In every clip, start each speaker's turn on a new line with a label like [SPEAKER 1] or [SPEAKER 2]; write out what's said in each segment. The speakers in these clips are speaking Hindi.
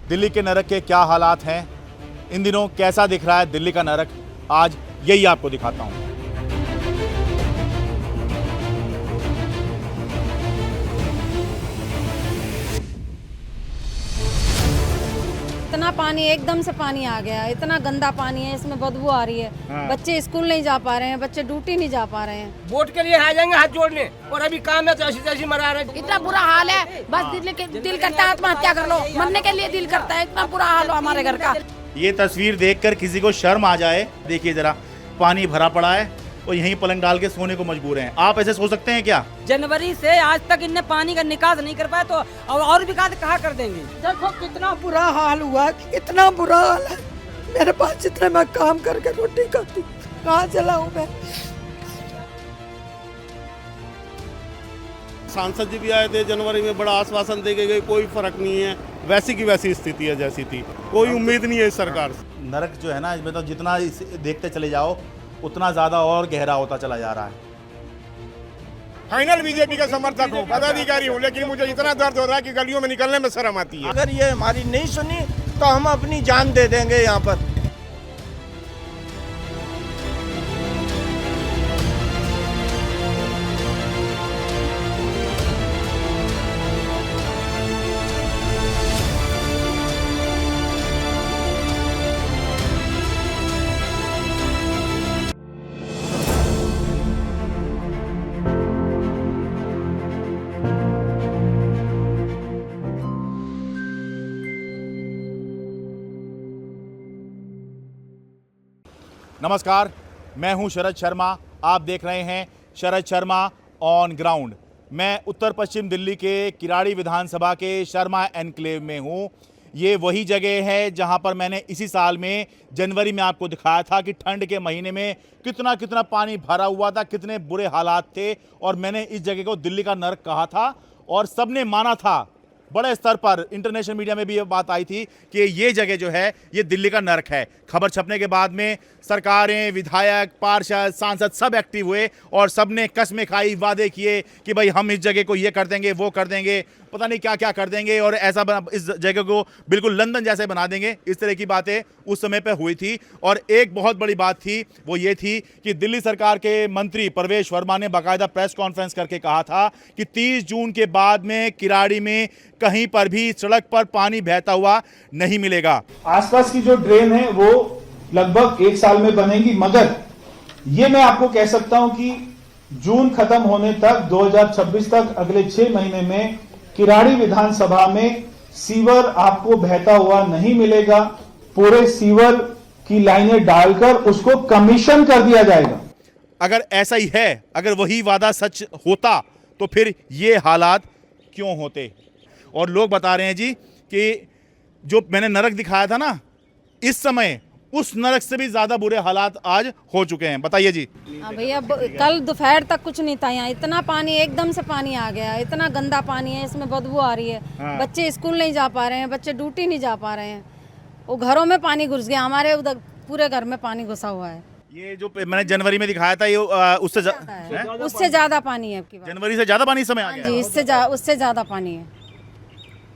[SPEAKER 1] दिल्ली के नरक के क्या हालात हैं, इन दिनों कैसा दिख रहा है दिल्ली का नरक, आज यही आपको दिखाता हूं।
[SPEAKER 2] इतना पानी, एकदम से पानी आ गया, इतना गंदा पानी है, इसमें बदबू आ रही है। बच्चे स्कूल नहीं जा पा रहे हैं, बच्चे ड्यूटी नहीं जा पा रहे हैं।
[SPEAKER 3] वोट के लिए आ जाएंगे हाथ जोड़ने, और अभी काम है जैसी तैसी मरा रहे हैं।
[SPEAKER 4] इतना बुरा हाल है, बस दिल करता है आत्महत्या कर लो, मरने के लिए दिल करता है। इतना बुरा हाल हो हमारे घर का।
[SPEAKER 1] ये तस्वीर देखकर किसी को शर्म आ जाए। देखिए जरा, पानी भरा पड़ा है और यहीं पलंग डाल के सोने को मजबूर हैं। आप ऐसे सो सकते हैं क्या?
[SPEAKER 5] जनवरी से आज तक इनने पानी का निकास नहीं कर पाया, तो और विकास कहाँ कर देंगे?
[SPEAKER 4] देखो कितना बुरा हाल हुआ, इतना बुरा हाल है। मेरे पास जितने मैं काम करके रोटी खाती, कहाँ चलाऊं मैं?
[SPEAKER 6] सांसद जी भी आए थे जनवरी में, बड़ा आश्वासन दे गए, कोई फर्क नहीं है, वैसी की वैसी स्थिति है जैसी थी, कोई उम्मीद नहीं है इस सरकार से।
[SPEAKER 1] नरक जो है ना, इसमें तो जितना देखते चले जाओ उतना ज्यादा और गहरा होता चला जा रहा है।
[SPEAKER 6] फाइनल बीजेपी का समर्थक हूँ, पदाधिकारी हूँ, लेकिन मुझे इतना दर्द हो रहा है कि गलियों में निकलने में शर्म आती है।
[SPEAKER 7] अगर ये हमारी नहीं सुनी तो हम अपनी जान दे देंगे यहाँ पर।
[SPEAKER 1] नमस्कार, मैं हूं शरद शर्मा। आप देख रहे हैं शरद शर्मा ऑन ग्राउंड। मैं उत्तर पश्चिम दिल्ली के किराड़ी विधानसभा के शर्मा एनक्लेव में हूं। ये वही जगह है जहां पर मैंने इसी साल में जनवरी में आपको दिखाया था कि ठंड के महीने में कितना कितना पानी भरा हुआ था, कितने बुरे हालात थे, और मैंने इस जगह को दिल्ली का नरक कहा था और सबने माना था। बड़े स्तर पर इंटरनेशनल मीडिया में भी ये बात आई थी कि ये जगह जो है ये दिल्ली का नरक है। खबर छपने के बाद में सरकारें, विधायक, पार्षद, सांसद सब एक्टिव हुए और सब ने कस्में खाई, वादे किए कि भाई हम इस जगह को ये कर देंगे, वो कर देंगे, पता नहीं क्या क्या कर देंगे, और ऐसा इस जगह को बिल्कुल लंदन जैसे बना देंगे। इस तरह की बातें उस समय पे हुई थी। और एक बहुत बड़ी बात थी, वो ये थी कि दिल्ली सरकार के मंत्री प्रवेश वर्मा ने बाकायदा प्रेस कॉन्फ्रेंस करके कहा था कि 30 जून के बाद में किराड़ी में कहीं पर भी सड़क पर पानी बहता हुआ नहीं मिलेगा।
[SPEAKER 8] आसपास की जो ड्रेन है वो लगभग 1 साल में बनेगी, मगर ये मैं आपको कह सकता हूं कि जून खत्म होने तक 2026 तक अगले 6 महीने में किराड़ी विधानसभा में सीवर आपको बहता हुआ नहीं मिलेगा। पूरे सीवर की लाइनें डालकर उसको कमीशन कर दिया जाएगा।
[SPEAKER 1] अगर ऐसा ही है, अगर वही वादा सच होता तो फिर ये हालात क्यों होते? और लोग बता रहे हैं जी कि जो मैंने नरक दिखाया था ना, इस समय उस नरक से भी ज्यादा बुरे हालात आज हो चुके हैं। बताइए जी।
[SPEAKER 2] भैया कल दोपहर तक कुछ नहीं था यहाँ, इतना पानी, एकदम से पानी आ गया, इतना गंदा पानी है, इसमें बदबू आ रही है। बच्चे स्कूल नहीं जा पा रहे हैं, बच्चे ड्यूटी नहीं जा पा रहे हैं, वो घरों में पानी घुस गया। हमारे उधर पूरे घर में पानी घुसा हुआ है।
[SPEAKER 1] ये जो मैंने जनवरी में दिखाया था ये उससे
[SPEAKER 2] ज्यादा पानी है आपकी बात।
[SPEAKER 1] जनवरी से ज्यादा पानी इस समय आ गया।
[SPEAKER 2] जी, उससे ज्यादा पानी है।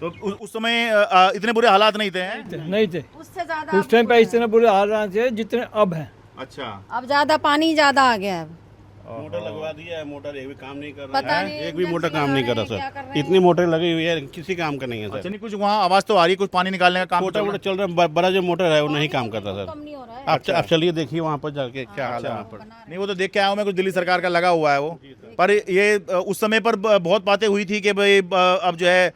[SPEAKER 1] तो उस समय इतने बुरे हालात नहीं थे?
[SPEAKER 9] नहीं थे
[SPEAKER 2] उससे ज्यादा
[SPEAKER 9] उस टाइम पे इतने बुरे हालात थे जितने अब हैं।
[SPEAKER 1] अच्छा,
[SPEAKER 2] अब ज्यादा पानी ज्यादा आ गया है।
[SPEAKER 6] मोटर लगवा दिया है, मोटर एक भी काम नहीं कर
[SPEAKER 2] पता
[SPEAKER 6] रहा है,
[SPEAKER 2] नहीं
[SPEAKER 6] एक भी मोटर काम नहीं कर रहा
[SPEAKER 2] क्या कर रहे
[SPEAKER 6] सर।
[SPEAKER 2] हैं।
[SPEAKER 6] इतनी मोटर लगी हुई है, किसी काम का नहीं है
[SPEAKER 1] अच्छा,
[SPEAKER 6] सर।
[SPEAKER 1] नहीं कुछ वहाँ आवाज तो आ रही है, कुछ पानी निकालने का काम
[SPEAKER 6] छोटा मोटर चल रहा है, बड़ा जो मोटर है वो नहीं काम करता
[SPEAKER 2] कम
[SPEAKER 6] सर।
[SPEAKER 2] नहीं हो रहा है।
[SPEAKER 6] आप चलिए देखिए वहाँ पर जाके क्या हाल है वहाँ पर।
[SPEAKER 1] नहीं, वो तो देख के आया हूँ मैं, कुछ दिल्ली सरकार का लगा हुआ है वो। पर ये उस समय पर बहुत बातें हुई थी कि भाई अब जो है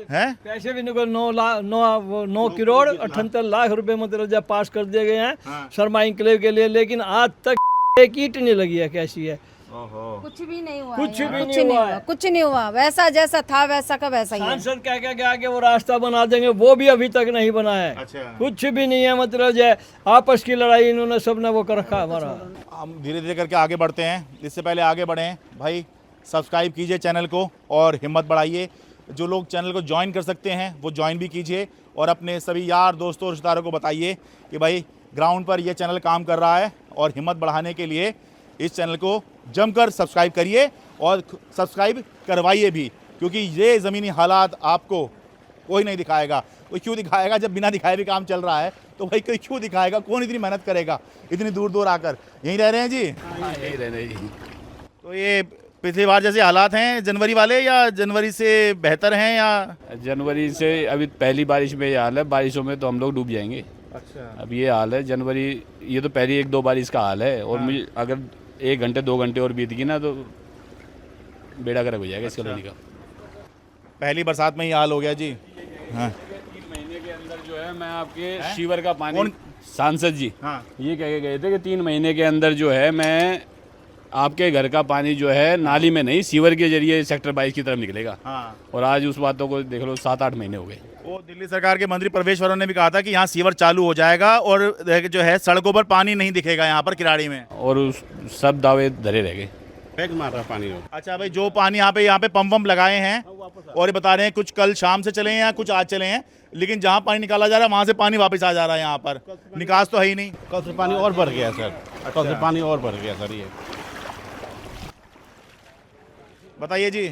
[SPEAKER 9] पैसे भी निकल 9 करोड़ 78 लाख रुपए मतलब जब पास कर दिए गए हैं शर्मा एनक्लेव के लिए, लेकिन आज तक एक ईंट नहीं लगी है। कैसी है?
[SPEAKER 2] कुछ भी नहीं हुआ,
[SPEAKER 9] कुछ भी नहीं हुआ,
[SPEAKER 2] कुछ नहीं हुआ। वैसा जैसा था वैसा का वैसा ही है।
[SPEAKER 9] सांसद कह के आगे वो रास्ता बना देंगे, वो भी अभी तक नहीं बना है।
[SPEAKER 1] अच्छा।
[SPEAKER 9] कुछ भी नहीं है, मतलब जो आपस की लड़ाई इन्होंने सबने वो कर रखा हमारा।
[SPEAKER 1] हम धीरे धीरे करके आगे बढ़ते हैं। इससे पहले आगे बढ़ें भाई, सब्सक्राइब कीजिए चैनल को और हिम्मत बढ़ाइए। जो लोग चैनल को ज्वाइन कर सकते हैं वो ज्वाइन भी कीजिए और अपने सभी यार दोस्तों रिश्तेदारों को बताइए कि भाई ग्राउंड पर ये चैनल काम कर रहा है, और हिम्मत बढ़ाने के लिए इस चैनल को जमकर सब्सक्राइब करिए और सब्सक्राइब करवाइए भी, क्योंकि ये ज़मीनी हालात आपको कोई नहीं दिखाएगा। कोई क्यों दिखाएगा जब बिना दिखाए भी काम चल रहा है? तो भाई कोई क्यों दिखाएगा? कौन इतनी मेहनत करेगा इतनी दूर दूर आकर? यहीं रह रहे हैं जी?
[SPEAKER 10] यही रहने जी।
[SPEAKER 1] तो ये पिछली बार जैसे हालात हैं जनवरी वाले, या जनवरी से बेहतर हैं, या?
[SPEAKER 10] जनवरी से अभी पहली बारिश में ये हाल है, बारिशों में तो हम लोग डूब जाएंगे।
[SPEAKER 1] अच्छा।
[SPEAKER 10] अब ये हाल है जनवरी, ये तो पहली 1-2 बारिश का हाल है, और मुझे अगर 1 घंटे 2 घंटे और बीत गई ना तो बेड़ा गर्क हो जाएगा इस कॉलोनी का।
[SPEAKER 1] पहली बरसात में ही हाल हो गया जी। हाँ।
[SPEAKER 10] 3 महीने के अंदर जो है, मैं आपके सीवर का पानी, सांसद जी ये कह के गए थे कि 3 महीने के अंदर जो है मैं आपके घर का पानी जो है नाली में नहीं, सीवर के जरिए सेक्टर 22 की तरफ निकलेगा। और आज उस बातों को देख लो 7-8 महीने हो गए।
[SPEAKER 1] वो दिल्ली सरकार के मंत्री प्रवेश वरुण ने भी कहा था कि यहाँ सीवर चालू हो जाएगा और जो है सड़कों पर पानी नहीं दिखेगा यहाँ पर किराड़ी में,
[SPEAKER 10] और सब दावे धरे रह गए।
[SPEAKER 6] फेंक मार रहा पानी।
[SPEAKER 1] अच्छा भाई, जो पानी यहाँ पे पंप वम्प लगाए हैं और ये बता रहे हैं कुछ कल शाम से चले हैं या कुछ आज चले हैं, लेकिन जहाँ पानी निकाला जा रहा है वहाँ से पानी वापस आ जा रहा है। यहाँ पर निकास तो है ही नहीं।
[SPEAKER 6] कल से पानी और बढ़ गया सर। कल से पानी और बढ़ गया सर। ये
[SPEAKER 1] बताइए जी,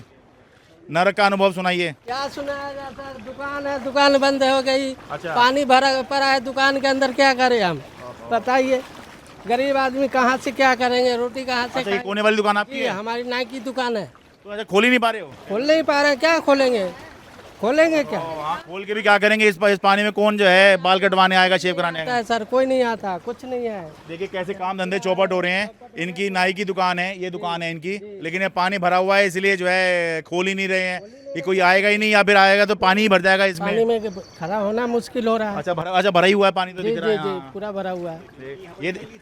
[SPEAKER 1] नरक का अनुभव सुनाइए।
[SPEAKER 4] क्या सुनाया जाता है? दुकान है, दुकान बंद हो गई।
[SPEAKER 1] अच्छा।
[SPEAKER 4] पानी भरा पड़ा है दुकान के अंदर, क्या करें हम? बताइए, गरीब आदमी कहाँ से क्या करेंगे? रोटी कहाँ से
[SPEAKER 1] अच्छा, ये
[SPEAKER 4] खाएं?
[SPEAKER 1] कोने वाली दुकान आपकी
[SPEAKER 4] ये
[SPEAKER 1] है?
[SPEAKER 4] हमारी नाई की दुकान है।
[SPEAKER 1] तो अच्छा, खोल ही नहीं पा रहे हो?
[SPEAKER 4] खोल नहीं पा रहे, क्या खोलेंगे? खोलेंगे क्या?
[SPEAKER 1] खोल के भी क्या करेंगे? इस पानी में कौन जो है बाल कटवाने आएगा, शेव कराने आएगा?
[SPEAKER 4] सर कोई नहीं आता, कुछ नहीं है।
[SPEAKER 1] देखिए कैसे काम धंधे चौपट हो रहे हैं। इनकी नाई की दुकान है, ये दुकान है इनकी, लेकिन ये पानी भरा हुआ है इसलिए जो है खोल ही नहीं रहे हैं। ये कोई आएगा ही नहीं, या फिर आएगा तो पानी ही भर जाएगा इसमें।
[SPEAKER 4] पानी में खड़ा होना मुश्किल हो रहा है।
[SPEAKER 1] अच्छा भरा ही हुआ है पानी, तो
[SPEAKER 4] जी
[SPEAKER 1] दिख रहा
[SPEAKER 4] जी
[SPEAKER 1] है।
[SPEAKER 4] जी,
[SPEAKER 1] हाँ।
[SPEAKER 4] पूरा भरा हुआ है।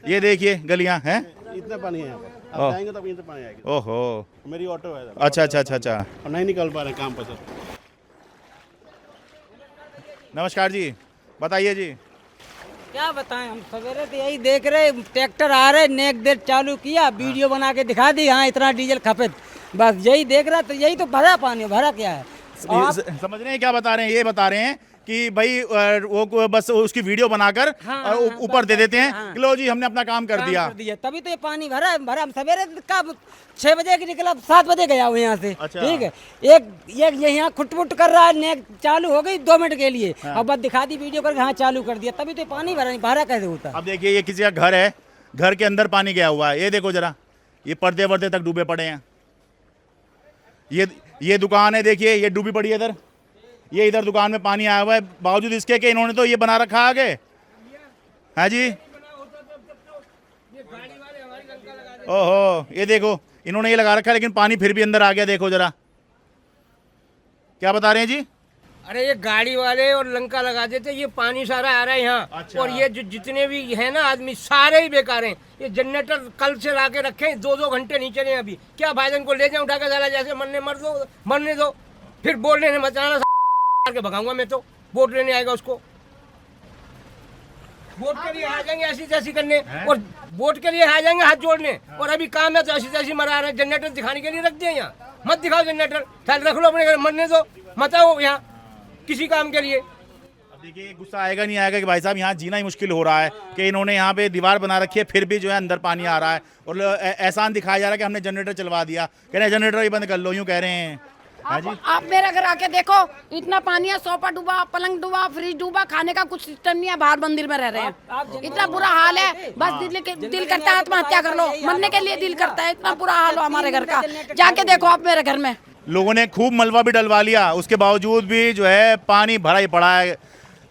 [SPEAKER 1] ये देखिए गलियां हैं,
[SPEAKER 6] इतना पानी है यहाँ पर। अब जाएंगे तब इतना पानी आएगा।
[SPEAKER 1] ओहो।
[SPEAKER 6] मेरी ऑटो है।
[SPEAKER 1] अच्छा।
[SPEAKER 6] और नहीं निकल पा रहे काम पर सर।
[SPEAKER 1] नमस्कार जी, बताइए जी।
[SPEAKER 5] क्या बताएं, हम सवेरे तो यही देख रहे, ट्रैक्टर आ रहे, नेक देर चालू किया, वीडियो बना के दिखा दी, हाँ इतना डीजल खपत, बस यही देख रहा। तो यही तो भरा पानी, भरा क्या है?
[SPEAKER 1] समझ रहे हैं क्या बता रहे हैं? ये बता रहे हैं कि भाई वो बस उसकी वीडियो बनाकर ऊपर दे देते हैं कि लो जी हमने अपना काम कर दिया।
[SPEAKER 5] तभी तो ये पानी भरा। हम सवेरे का 6 बजे की निकला, 7 बजे गया हूँ यहाँ से।
[SPEAKER 1] अच्छा।
[SPEAKER 5] ठीक है, एक यहाँ खुटपुट कर रहा है, नेक चालू हो गई 2 मिनट के लिए। अब बस दिखा दी वीडियो करके, हाँ चालू कर दिया, तभी तो ये पानी भरा कैसे होता?
[SPEAKER 1] अब देखिए, ये किसी का घर है, घर के अंदर पानी गया हुआ है। ये देखो जरा, ये पर्दे वर्दे तक डूबे पड़े हैं। ये दुकान है, देखिए ये डूबी पड़ी है इधर। ये इधर दुकान में पानी आया हुआ है, बावजूद इसके कि इन्होंने तो ये बना रखा है आगे। है जी? ओहो, ये देखो इन्होंने ये लगा रखा है, लेकिन पानी फिर भी अंदर आ गया। देखो जरा, क्या बता रहे हैं जी?
[SPEAKER 3] अरे ये गाड़ी वाले और लंका लगा देते, ये पानी सारा आ रहा है यहाँ।
[SPEAKER 1] अच्छा।
[SPEAKER 3] और ये जो जितने भी है ना आदमी, सारे ही बेकार हैं। ये जनरेटर कल से ला के रखे, 2-2 घंटे नहीं चले अभी। क्या भाईजान को ले जाऊं उठा के, साला जैसे मरने दो, फिर बोल रहे मचाना के भगाऊंगा मैं, तो वोट लेने आएगा उसको। वोट के लिए आ जाएंगे ऐसी तैसी करने, और वोट के लिए आ जाएंगे हाथ जोड़ने, और अभी काम है तो ऐसी तैसी मरा रहे हैं। जनरेटर दिखाने के लिए रख दिए यहाँ, मत दिखाओ जनरेटर, रख लो अपने घर, मरने दो, मत आओ यहाँ किसी काम के लिए।
[SPEAKER 1] अब देखिए गुस्सा आएगा नहीं आएगा कि भाई साहब यहाँ जीना ही मुश्किल हो रहा है कि इन्होंने यहाँ पे दीवार बना रखी है, फिर भी जो है अंदर पानी आ रहा है, और एहसान दिखाया जा रहा है कि हमने जनरेटर चलवा दिया। कह रहे हैं जनरेटर ही बंद कर लो, यूँ कह रहे हैं।
[SPEAKER 2] आप मेरे घर आके देखो, इतना पानी है, सोफा डूबा, पलंग डूबा, फ्रिज डूबा, खाने का कुछ सिस्टम नहीं है, बाहर मंदिर में रह रहे हैं। इतना बुरा हाल है, बस दिल करता है आत्महत्या कर लो, मरने के लिए दिल करता है। इतना बुरा हाल हो हमारे घर का, जाके देखो आप मेरे घर में।
[SPEAKER 1] लोगों ने खूब मलबा भी डलवा लिया, उसके बावजूद भी जो है पानी भरा ही पड़ा है,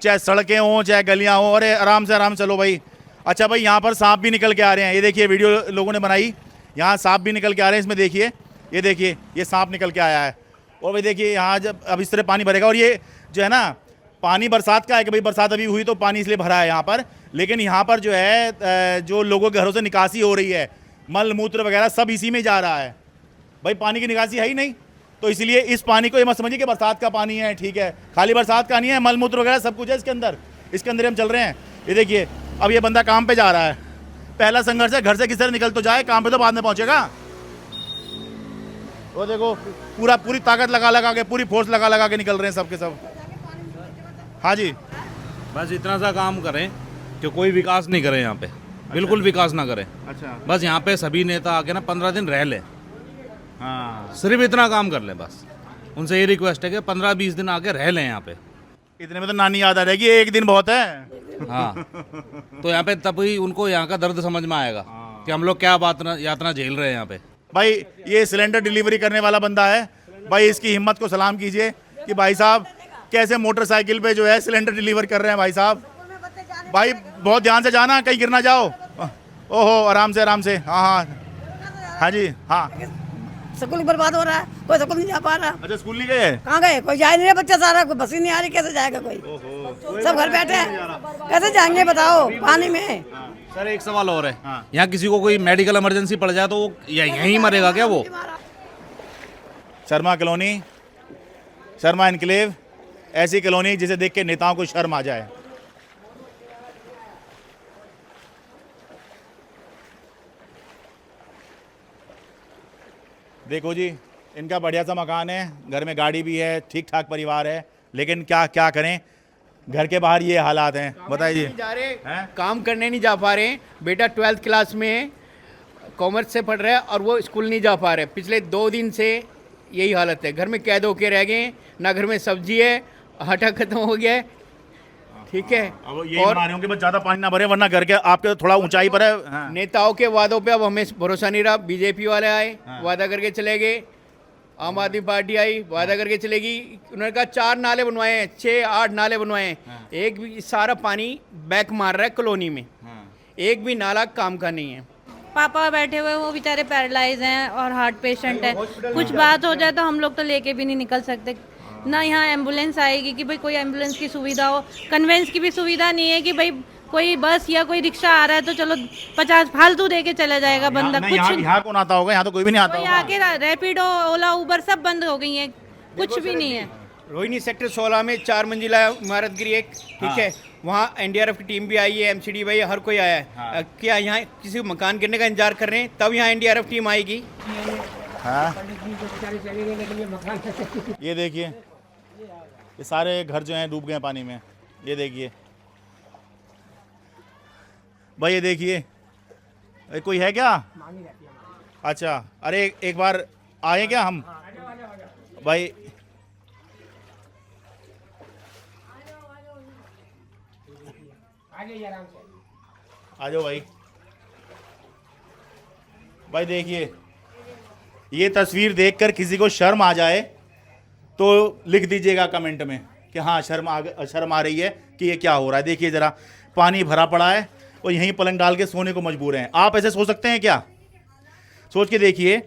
[SPEAKER 1] चाहे सड़कें हों चाहे गलियां हों। अरे आराम से चलो भाई। अच्छा भाई, यहाँ पर सांप भी निकल के आ रहे हैं। ये देखिए वीडियो लोगों ने बनाई, यहाँ सांप भी निकल के आ रहे हैं। इसमें देखिए, ये देखिए ये सांप निकल के आया है। और भाई देखिए यहाँ जब अब इस तरह पानी भरेगा, और ये जो है ना पानी बरसात का है कि भाई बरसात अभी हुई तो पानी इसलिए भरा है यहाँ पर, लेकिन यहाँ पर जो है जो लोगों के घरों से निकासी हो रही है, मल मूत्र वगैरह सब इसी में जा रहा है। भाई पानी की निकासी है ही नहीं, तो इसलिए इस पानी को ये मत समझिए कि बरसात का पानी है। ठीक है, खाली बरसात का नहीं है, मल मूत्र वगैरह सब कुछ है इसके अंदर हम चल रहे हैं। ये देखिए अब ये बंदा काम पे जा रहा है। पहला संघर्ष है, घर से किस तरह निकल तो जाए, काम पे तो बाद में पहुंचेगा। वो देखो पूरी ताकत लगा के, पूरी फोर्स लगा के निकल रहे हैं सबके सब। हाँ जी,
[SPEAKER 11] बस इतना सा काम करें कि कोई विकास नहीं करे यहाँ पे, बिल्कुल विकास ना करें।
[SPEAKER 1] अच्छा,
[SPEAKER 11] बस यहाँ पे सभी नेता आके ना 15 दिन रह लें,
[SPEAKER 1] हाँ
[SPEAKER 11] सिर्फ इतना काम कर लें बस। उनसे ये रिक्वेस्ट है कि 15-20 दिन आके रह लें यहाँ पे।
[SPEAKER 1] इतने में तो नानी याद आ जाएगी, एक दिन बहुत है।
[SPEAKER 11] हाँ तो यहाँ पे तभी उनको यहाँ का दर्द समझ में आएगा कि हम लोग क्या यातना झेल रहे हैं यहाँ पे।
[SPEAKER 1] भाई ये सिलेंडर डिलीवरी करने वाला बंदा है भाई, इसकी हिम्मत को सलाम कीजिए कि भाई साहब कैसे मोटरसाइकिल पे जो है सिलेंडर डिलीवर कर रहे हैं भाई साहब। भाई बहुत ध्यान से जाना, कहीं गिर ना जाओ। ओहो आराम से हाँ हाँ हाँ जी हाँ।
[SPEAKER 4] स्कूल बर्बाद हो रहा है, कोई स्कूल नहीं जा पा रहा।
[SPEAKER 1] अच्छा स्कूल नहीं गए?
[SPEAKER 4] कहाँ गए? कोई जा नहीं रहा, बच्चा सारा कोई बस ही नहीं आ रही, कैसे जाएगा कोई? सब घर बैठे हैं, कैसे जाएंगे बताओ पानी में?
[SPEAKER 11] सर एक सवाल और है, यहाँ किसी को कोई मेडिकल इमरजेंसी पड़ जाए तो वो यहीं मरेगा क्या वो?
[SPEAKER 1] शर्मा कॉलोनी, शर्मा एनक्लेव ऐसी कॉलोनी जिसे देख के नेताओं को शर्म आ जाए। देखो जी, इनका बढ़िया सा मकान है, घर में गाड़ी भी है, ठीक ठाक परिवार है, लेकिन क्या क्या करें, घर के बाहर ये हालात हैं। बताइए।
[SPEAKER 12] जा रहे काम करने नहीं जा पा रहे। बेटा 12th क्लास में कॉमर्स से पढ़ रहा है और वो स्कूल नहीं जा पा रहे। पिछले 2 दिन से यही हालत है, घर में कैद होके रह गए, ना घर में सब्जी है, आटा खत्म हो गया है। ठीक है,
[SPEAKER 1] अब ये बना रहे होंगे बस ज्यादा पानी ना भरे, वरना घर के आपके थोड़ा ऊंचाई पर है। हाँ।
[SPEAKER 12] नेताओं के वादों पे अब हमें भरोसा नहीं रहा। बीजेपी वाले आए, वादा करके चले गए। आम आदमी पार्टी आई, वादा करके चलेगी। उन्होंने कहा 4 नाले बनवाए हैं, 6-8 नाले बनवाए हैं। एक भी सारा पानी बैक मार रहा है कॉलोनी में, एक भी नाला काम का नहीं है।
[SPEAKER 2] पापा बैठे हुए वो बेचारे पैरालाइज हैं और हार्ट पेशेंट है, कुछ बात हो जाए तो हम लोग तो लेके भी नहीं निकल सकते। ना यहाँ एम्बुलेंस आएगी कि भाई कोई एम्बुलेंस की सुविधा हो, कन्वेंस की भी सुविधा नहीं है कि भाई कोई बस या कोई रिक्शा आ रहा है तो चलो 50 फालतू दे के चला जाएगा बंदा। कुछ
[SPEAKER 1] यहाँ कौन आता होगा? यहाँ तो कोई भी नहीं आता होगा।
[SPEAKER 2] आके रैपिडो, ओला, उबर सब बंद हो गई है, कुछ भी नहीं है।
[SPEAKER 12] रोहिणी सेक्टर 16 में 4 मंजिला इमारत गिरी एक, ठीक है, वहाँ एनडीआरएफ की टीम भी आई है, एमसीडी भाई हर कोई आया है। क्या यहाँ किसी मकान गिरने का इंतजार कर रहे हैं, तब यहाँ एनडीआरएफ टीम आएगी?
[SPEAKER 1] ये देखिए, ये सारे घर जो हैं डूब गए पानी में। ये देखिए भाई, ये देखिए, कोई है क्या? अच्छा, अरे एक बार आए क्या हम भाई? आ जाओ भाई। भाई देखिए, ये तस्वीर देखकर किसी को शर्म आ जाए तो लिख दीजिएगा कमेंट में कि हाँ शर्म आ रही है कि ये क्या हो रहा है। देखिए ज़रा, पानी भरा पड़ा है और यहीं पलंग डाल के सोने को मजबूर हैं। आप ऐसे सो सकते हैं क्या? सोच के देखिए,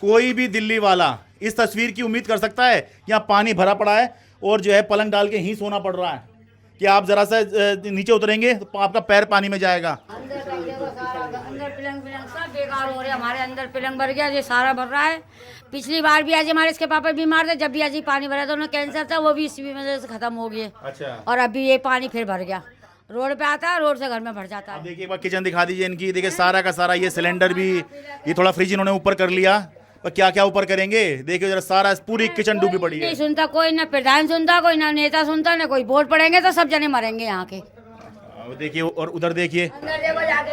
[SPEAKER 1] कोई भी दिल्ली वाला इस तस्वीर की उम्मीद कर सकता है? यहाँ पानी भरा पड़ा है और जो है पलंग डाल के ही सोना पड़ रहा है कि आप ज़रा सा नीचे उतरेंगे तो आपका पैर पानी में जाएगा।
[SPEAKER 13] अंदर पिलंग सब बेकार हो रहे, हमारे अंदर पिलंग भर गया, ये सारा भर रहा है। पिछली बार भी आज हमारे इसके पापा बीमार थे, जब भी आज पानी भरा था, उन्हें कैंसर था, वो भी इसी वजह से खत्म हो गए।
[SPEAKER 1] अच्छा।
[SPEAKER 13] और अभी ये पानी फिर भर गया, रोड पे आता है, रोड से घर में भर जाता है।
[SPEAKER 1] देखिए एक बार किचन दिखा दीजिए इनकी। देखिए सारा का सारा ये सिलेंडर भी, ये थोड़ा फ्रिज इन्होंने ऊपर कर लिया, और क्या क्या ऊपर करेंगे। देखिए जरा, सारा पूरी किचन डूबी पड़ी है।
[SPEAKER 13] नहीं सुनता कोई, ना प्रधान सुनता कोई, ना नेता सुनता, ना कोई वोट पड़ेंगे तो सब जने मरेंगे यहाँ के।
[SPEAKER 1] देखिए, और उधर देखिए,
[SPEAKER 13] अंदर देखो जाके,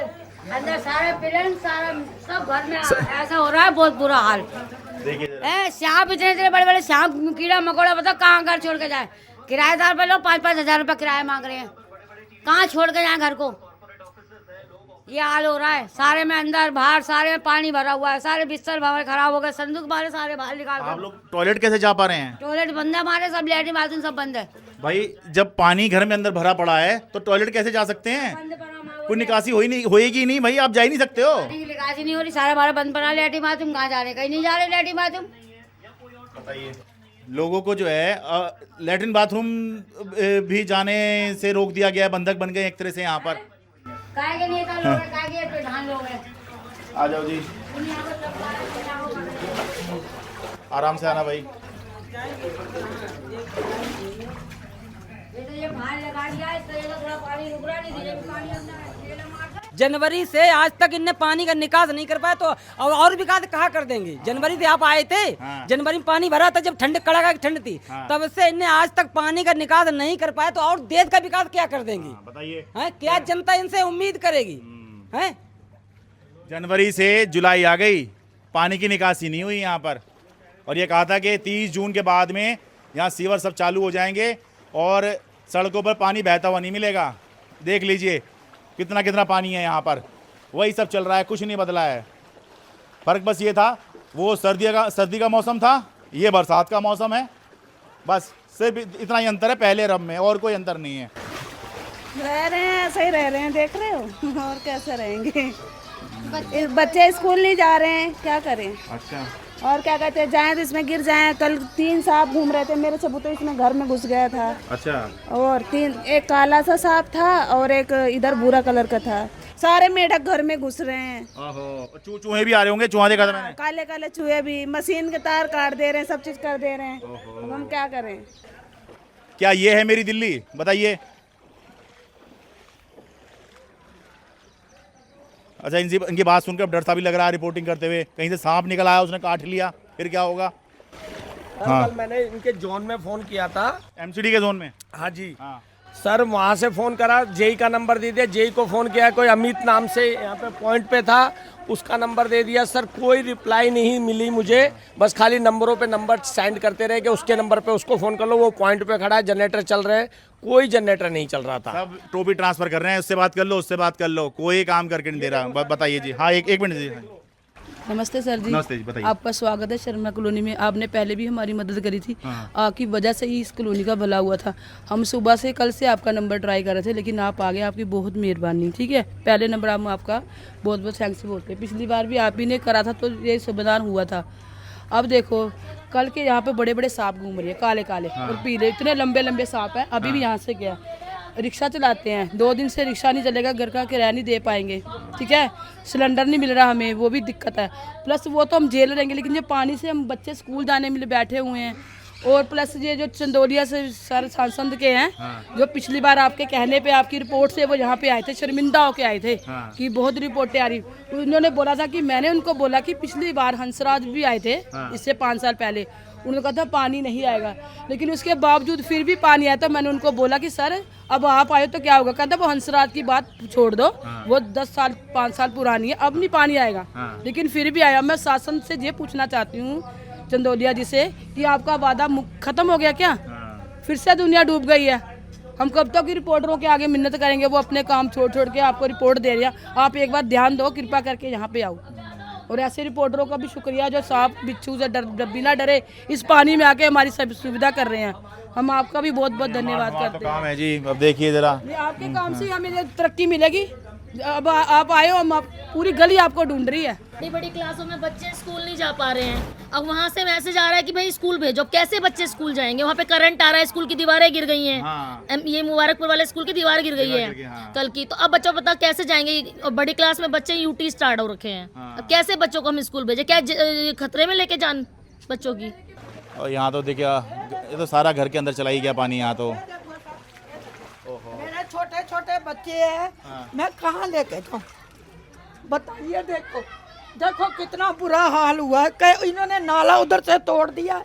[SPEAKER 13] अंदर सारे पिलंग सारा सब घर में ऐसा हो रहा है, बहुत बुरा हाल।
[SPEAKER 1] देखिए
[SPEAKER 13] सांप इतने बड़े बड़े सांप, कीड़ा मकोड़ा, बताओ कहाँ घर छोड़ के जाए? किराएदार पे लोग 5-5 हजार रुपये किराया मांग रहे हैं, कहाँ छोड़ के जाए घर को? ये हाल हो रहा है। सारे में अंदर बाहर सारे में पानी भरा हुआ है, सारे बिस्तर हमारे खराब हो गए, संदूक हमारे सारे बाहर निकाल।
[SPEAKER 1] आप लोग टॉयलेट कैसे जा पा रहे हैं?
[SPEAKER 13] टॉयलेट बंद है हमारे, सब लैट्रिन बाथरूम सब बंद है।
[SPEAKER 1] भाई जब पानी घर में अंदर भरा पड़ा है तो टॉयलेट कैसे जा सकते हैं? कोई निकासी होएगी नहीं भाई, आप जा ही नहीं सकते हो।
[SPEAKER 13] निकासी नहीं हो रही, सारा हमारा बंद पड़ा लैट्रिन बाथरूम। कहाँ जा रहे? कहीं नहीं जा रहे लैट्रिन बाथरूम।
[SPEAKER 1] बताइए, लोगों को जो है लैट्रिन बाथरूम भी जाने से रोक दिया गया है, बंधक बन गए एक तरह से यहाँ पर।
[SPEAKER 13] काहे के नेता लोग हैं, काहे के प्रधान लोग हैं।
[SPEAKER 1] आ जाओ जी, आराम से आना भाई।
[SPEAKER 13] ये बाहर लगा दिया है, इससे थोड़ा पानी रुक रहा, नहीं तो ये पानी अंदर है।
[SPEAKER 5] जनवरी से आज तक इनने पानी का निकास नहीं कर पाया, तो और विकास कहाँ कर देंगे? जनवरी से आप आए थे, जनवरी में पानी भरा था, जब ठंड कड़ाका की ठंड थी, तब से इनने आज तक पानी का निकास नहीं कर पाया, तो और देश का विकास क्या कर देंगे?
[SPEAKER 1] बताइए,
[SPEAKER 5] क्या जनता इनसे उम्मीद करेगी? हैं?
[SPEAKER 1] जनवरी से जुलाई आ गई, पानी की निकासी नहीं हुई यहाँ पर, और ये कहा था कि 30 जून के बाद में यहाँ सीवर सब चालू हो जाएंगे और सड़कों पर पानी बहता हुआ नहीं मिलेगा। देख लीजिए कितना कितना पानी है यहाँ पर, वही सब चल रहा है, कुछ नहीं बदला है। फ़र्क बस ये था, वो सर्दी का मौसम था, ये बरसात का मौसम है, बस सिर्फ इतना ही अंतर है पहले रब में, और कोई अंतर नहीं है।
[SPEAKER 14] रह रहे हैं ऐसे ही रह रहे हैं, देख रहे हो और कैसे रहेंगे। बच्चे स्कूल नहीं जा रहे हैं, क्या करें।
[SPEAKER 1] अच्छा,
[SPEAKER 14] और क्या कहते हैं, जाएं तो इसमें गिर जाएं। कल 3 सांप घूम रहे थे मेरे सबूत, तो इसमें घर में घुस गया था।
[SPEAKER 1] अच्छा,
[SPEAKER 14] और 3, एक काला सा सांप था और एक इधर भूरा कलर का था। सारे मेढक घर में घुस रहे हैं।
[SPEAKER 1] ओहो, चूहे भी आ रहे होंगे, चूहा देखा था मैंने।
[SPEAKER 14] काले काले चूहे भी, मशीन के तार काट दे रहे हैं, सब चीज कर दे रहे हैं। अब हम क्या करें।
[SPEAKER 1] क्या ये है मेरी दिल्ली, बताइए। अच्छा, इनकी बात सुनकर अब डर सा भी लग रहा है रिपोर्टिंग करते हुए, कहीं से सांप निकल आया, उसने काट लिया, फिर क्या होगा।
[SPEAKER 7] हाँ। कल मैंने इनके जोन में फोन किया था,
[SPEAKER 1] एमसीडी के जोन में।
[SPEAKER 7] हाँ जी,
[SPEAKER 1] हाँ।
[SPEAKER 7] सर वहाँ से फ़ोन करा, जेई का नंबर दे दिया, जेई को फ़ोन किया, कोई अमित नाम से यहाँ पे पॉइंट पे था, उसका नंबर दे दिया। सर कोई रिप्लाई नहीं मिली मुझे, बस खाली नंबरों पे नंबर सेंड करते रहे कि उसके नंबर पे उसको फ़ोन कर लो, वो पॉइंट पे खड़ा है, जनरेटर चल रहे हैं, कोई जनरेटर नहीं चल रहा था।
[SPEAKER 1] सब टोपी ट्रांसफर कर रहे हैं, उससे बात कर लो, उससे बात कर लो, कोई काम करके नहीं दे रहा। बताइए जी। हाँ, एक मिनट जी।
[SPEAKER 15] नमस्ते सर जी।
[SPEAKER 1] नमस्ते जी, बताइए।
[SPEAKER 15] आपका स्वागत है शर्मा कॉलोनी में। आपने पहले भी हमारी मदद करी थी, आपकी वजह से ही इस कॉलोनी का भला हुआ था। हम सुबह से कल से आपका नंबर ट्राई कर रहे थे, लेकिन आप आ गए, आपकी बहुत मेहरबानी। ठीक है, पहले नंबर हम आपका बहुत बहुत थैंक्स बोलते हैं। पिछली बार भी आप ही ने करा था तो ये समाधान हुआ था। अब देखो कल के यहाँ पे बड़े बड़े सांप घूम रहे हैं, काले काले और पीले, इतने लंबे लंबे सांप हैं। अभी भी यहाँ से गया, रिक्शा चलाते हैं, 2 दिन से रिक्शा नहीं चलेगा, घर का किराया नहीं दे पाएंगे। ठीक है, सिलेंडर नहीं मिल रहा हमें, वो भी दिक्कत है। प्लस वो तो हम जेल रहेंगे, लेकिन ये पानी से हम बच्चे स्कूल जाने में बैठे हुए हैं। और प्लस ये जो चंदौलिया से सर सांसद के हैं, जो पिछली बार आपके कहने पे आपकी रिपोर्ट से वो यहाँ पे आए थे, शर्मिंदा होके आए थे कि बहुत रिपोर्टें आ रही। उन्होंने बोला था कि मैंने उनको बोला कि पिछली बार हंसराज भी आए थे, इससे 5 साल पहले, उन्होंने कहा था पानी नहीं आएगा, लेकिन उसके बावजूद फिर भी पानी आया। तो मैंने उनको बोला कि सर अब आप आए तो क्या होगा। कहता वो हंसराज की बात छोड़ दो, वो 10 साल 5 साल पुरानी है, अब नहीं पानी आएगा, लेकिन फिर भी आया। मैं शासन से ये पूछना चाहती हूँ चंदौलिया जी से कि आपका वादा खत्म हो गया क्या, फिर से दुनिया डूब गई है। हम कब तक रिपोर्टरों के आगे मिन्नत करेंगे, वो अपने काम छोड़ छोड़ के आपको रिपोर्ट दे रही है। आप एक बार ध्यान दो, कृपा करके यहाँ पे आओ। और ऐसे रिपोर्टरों का भी शुक्रिया जो सांप बिच्छू से बिना डरे इस पानी में आके हमारी सब सुविधा कर रहे हैं। हम आपका भी बहुत बहुत धन्यवाद करते हैं।
[SPEAKER 1] काम है जी, अब देखिए जरा,
[SPEAKER 15] आपके काम से हमें तरक्की मिलेगी। अब आप आए हो, हम पूरी गली आपको ढूंढ रही है।
[SPEAKER 16] बड़ी बड़ी क्लासों में बच्चे स्कूल नहीं जा पा रहे हैं। अब वहाँ से मैसेज आ रहा है कि भाई स्कूल भेजो, कैसे बच्चे स्कूल जाएंगे। वहाँ पे करंट आ रहा है, स्कूल की दीवारें गिर गई हैं। ये मुबारकपुर वाले स्कूल की दीवार गिर गई है कल की। तो अब बच्चों पता कैसे जाएंगे। और बड़ी क्लास में बच्चे यूटी स्टार्ट हो रखे हैं। अब कैसे बच्चों को हम स्कूल भेजे, क्या खतरे में लेके जान बच्चों की।
[SPEAKER 1] और यहाँ तो देखिए, ये तो सारा घर के अंदर चला ही गया पानी। यहाँ तो
[SPEAKER 4] मेरे छोटे छोटे बच्चे हैं, मैं कहाँ लेके जाऊँ बताइए। देखो देखो कितना बुरा हाल हुआ है। इन्होंने नाला उधर से तोड़ दिया,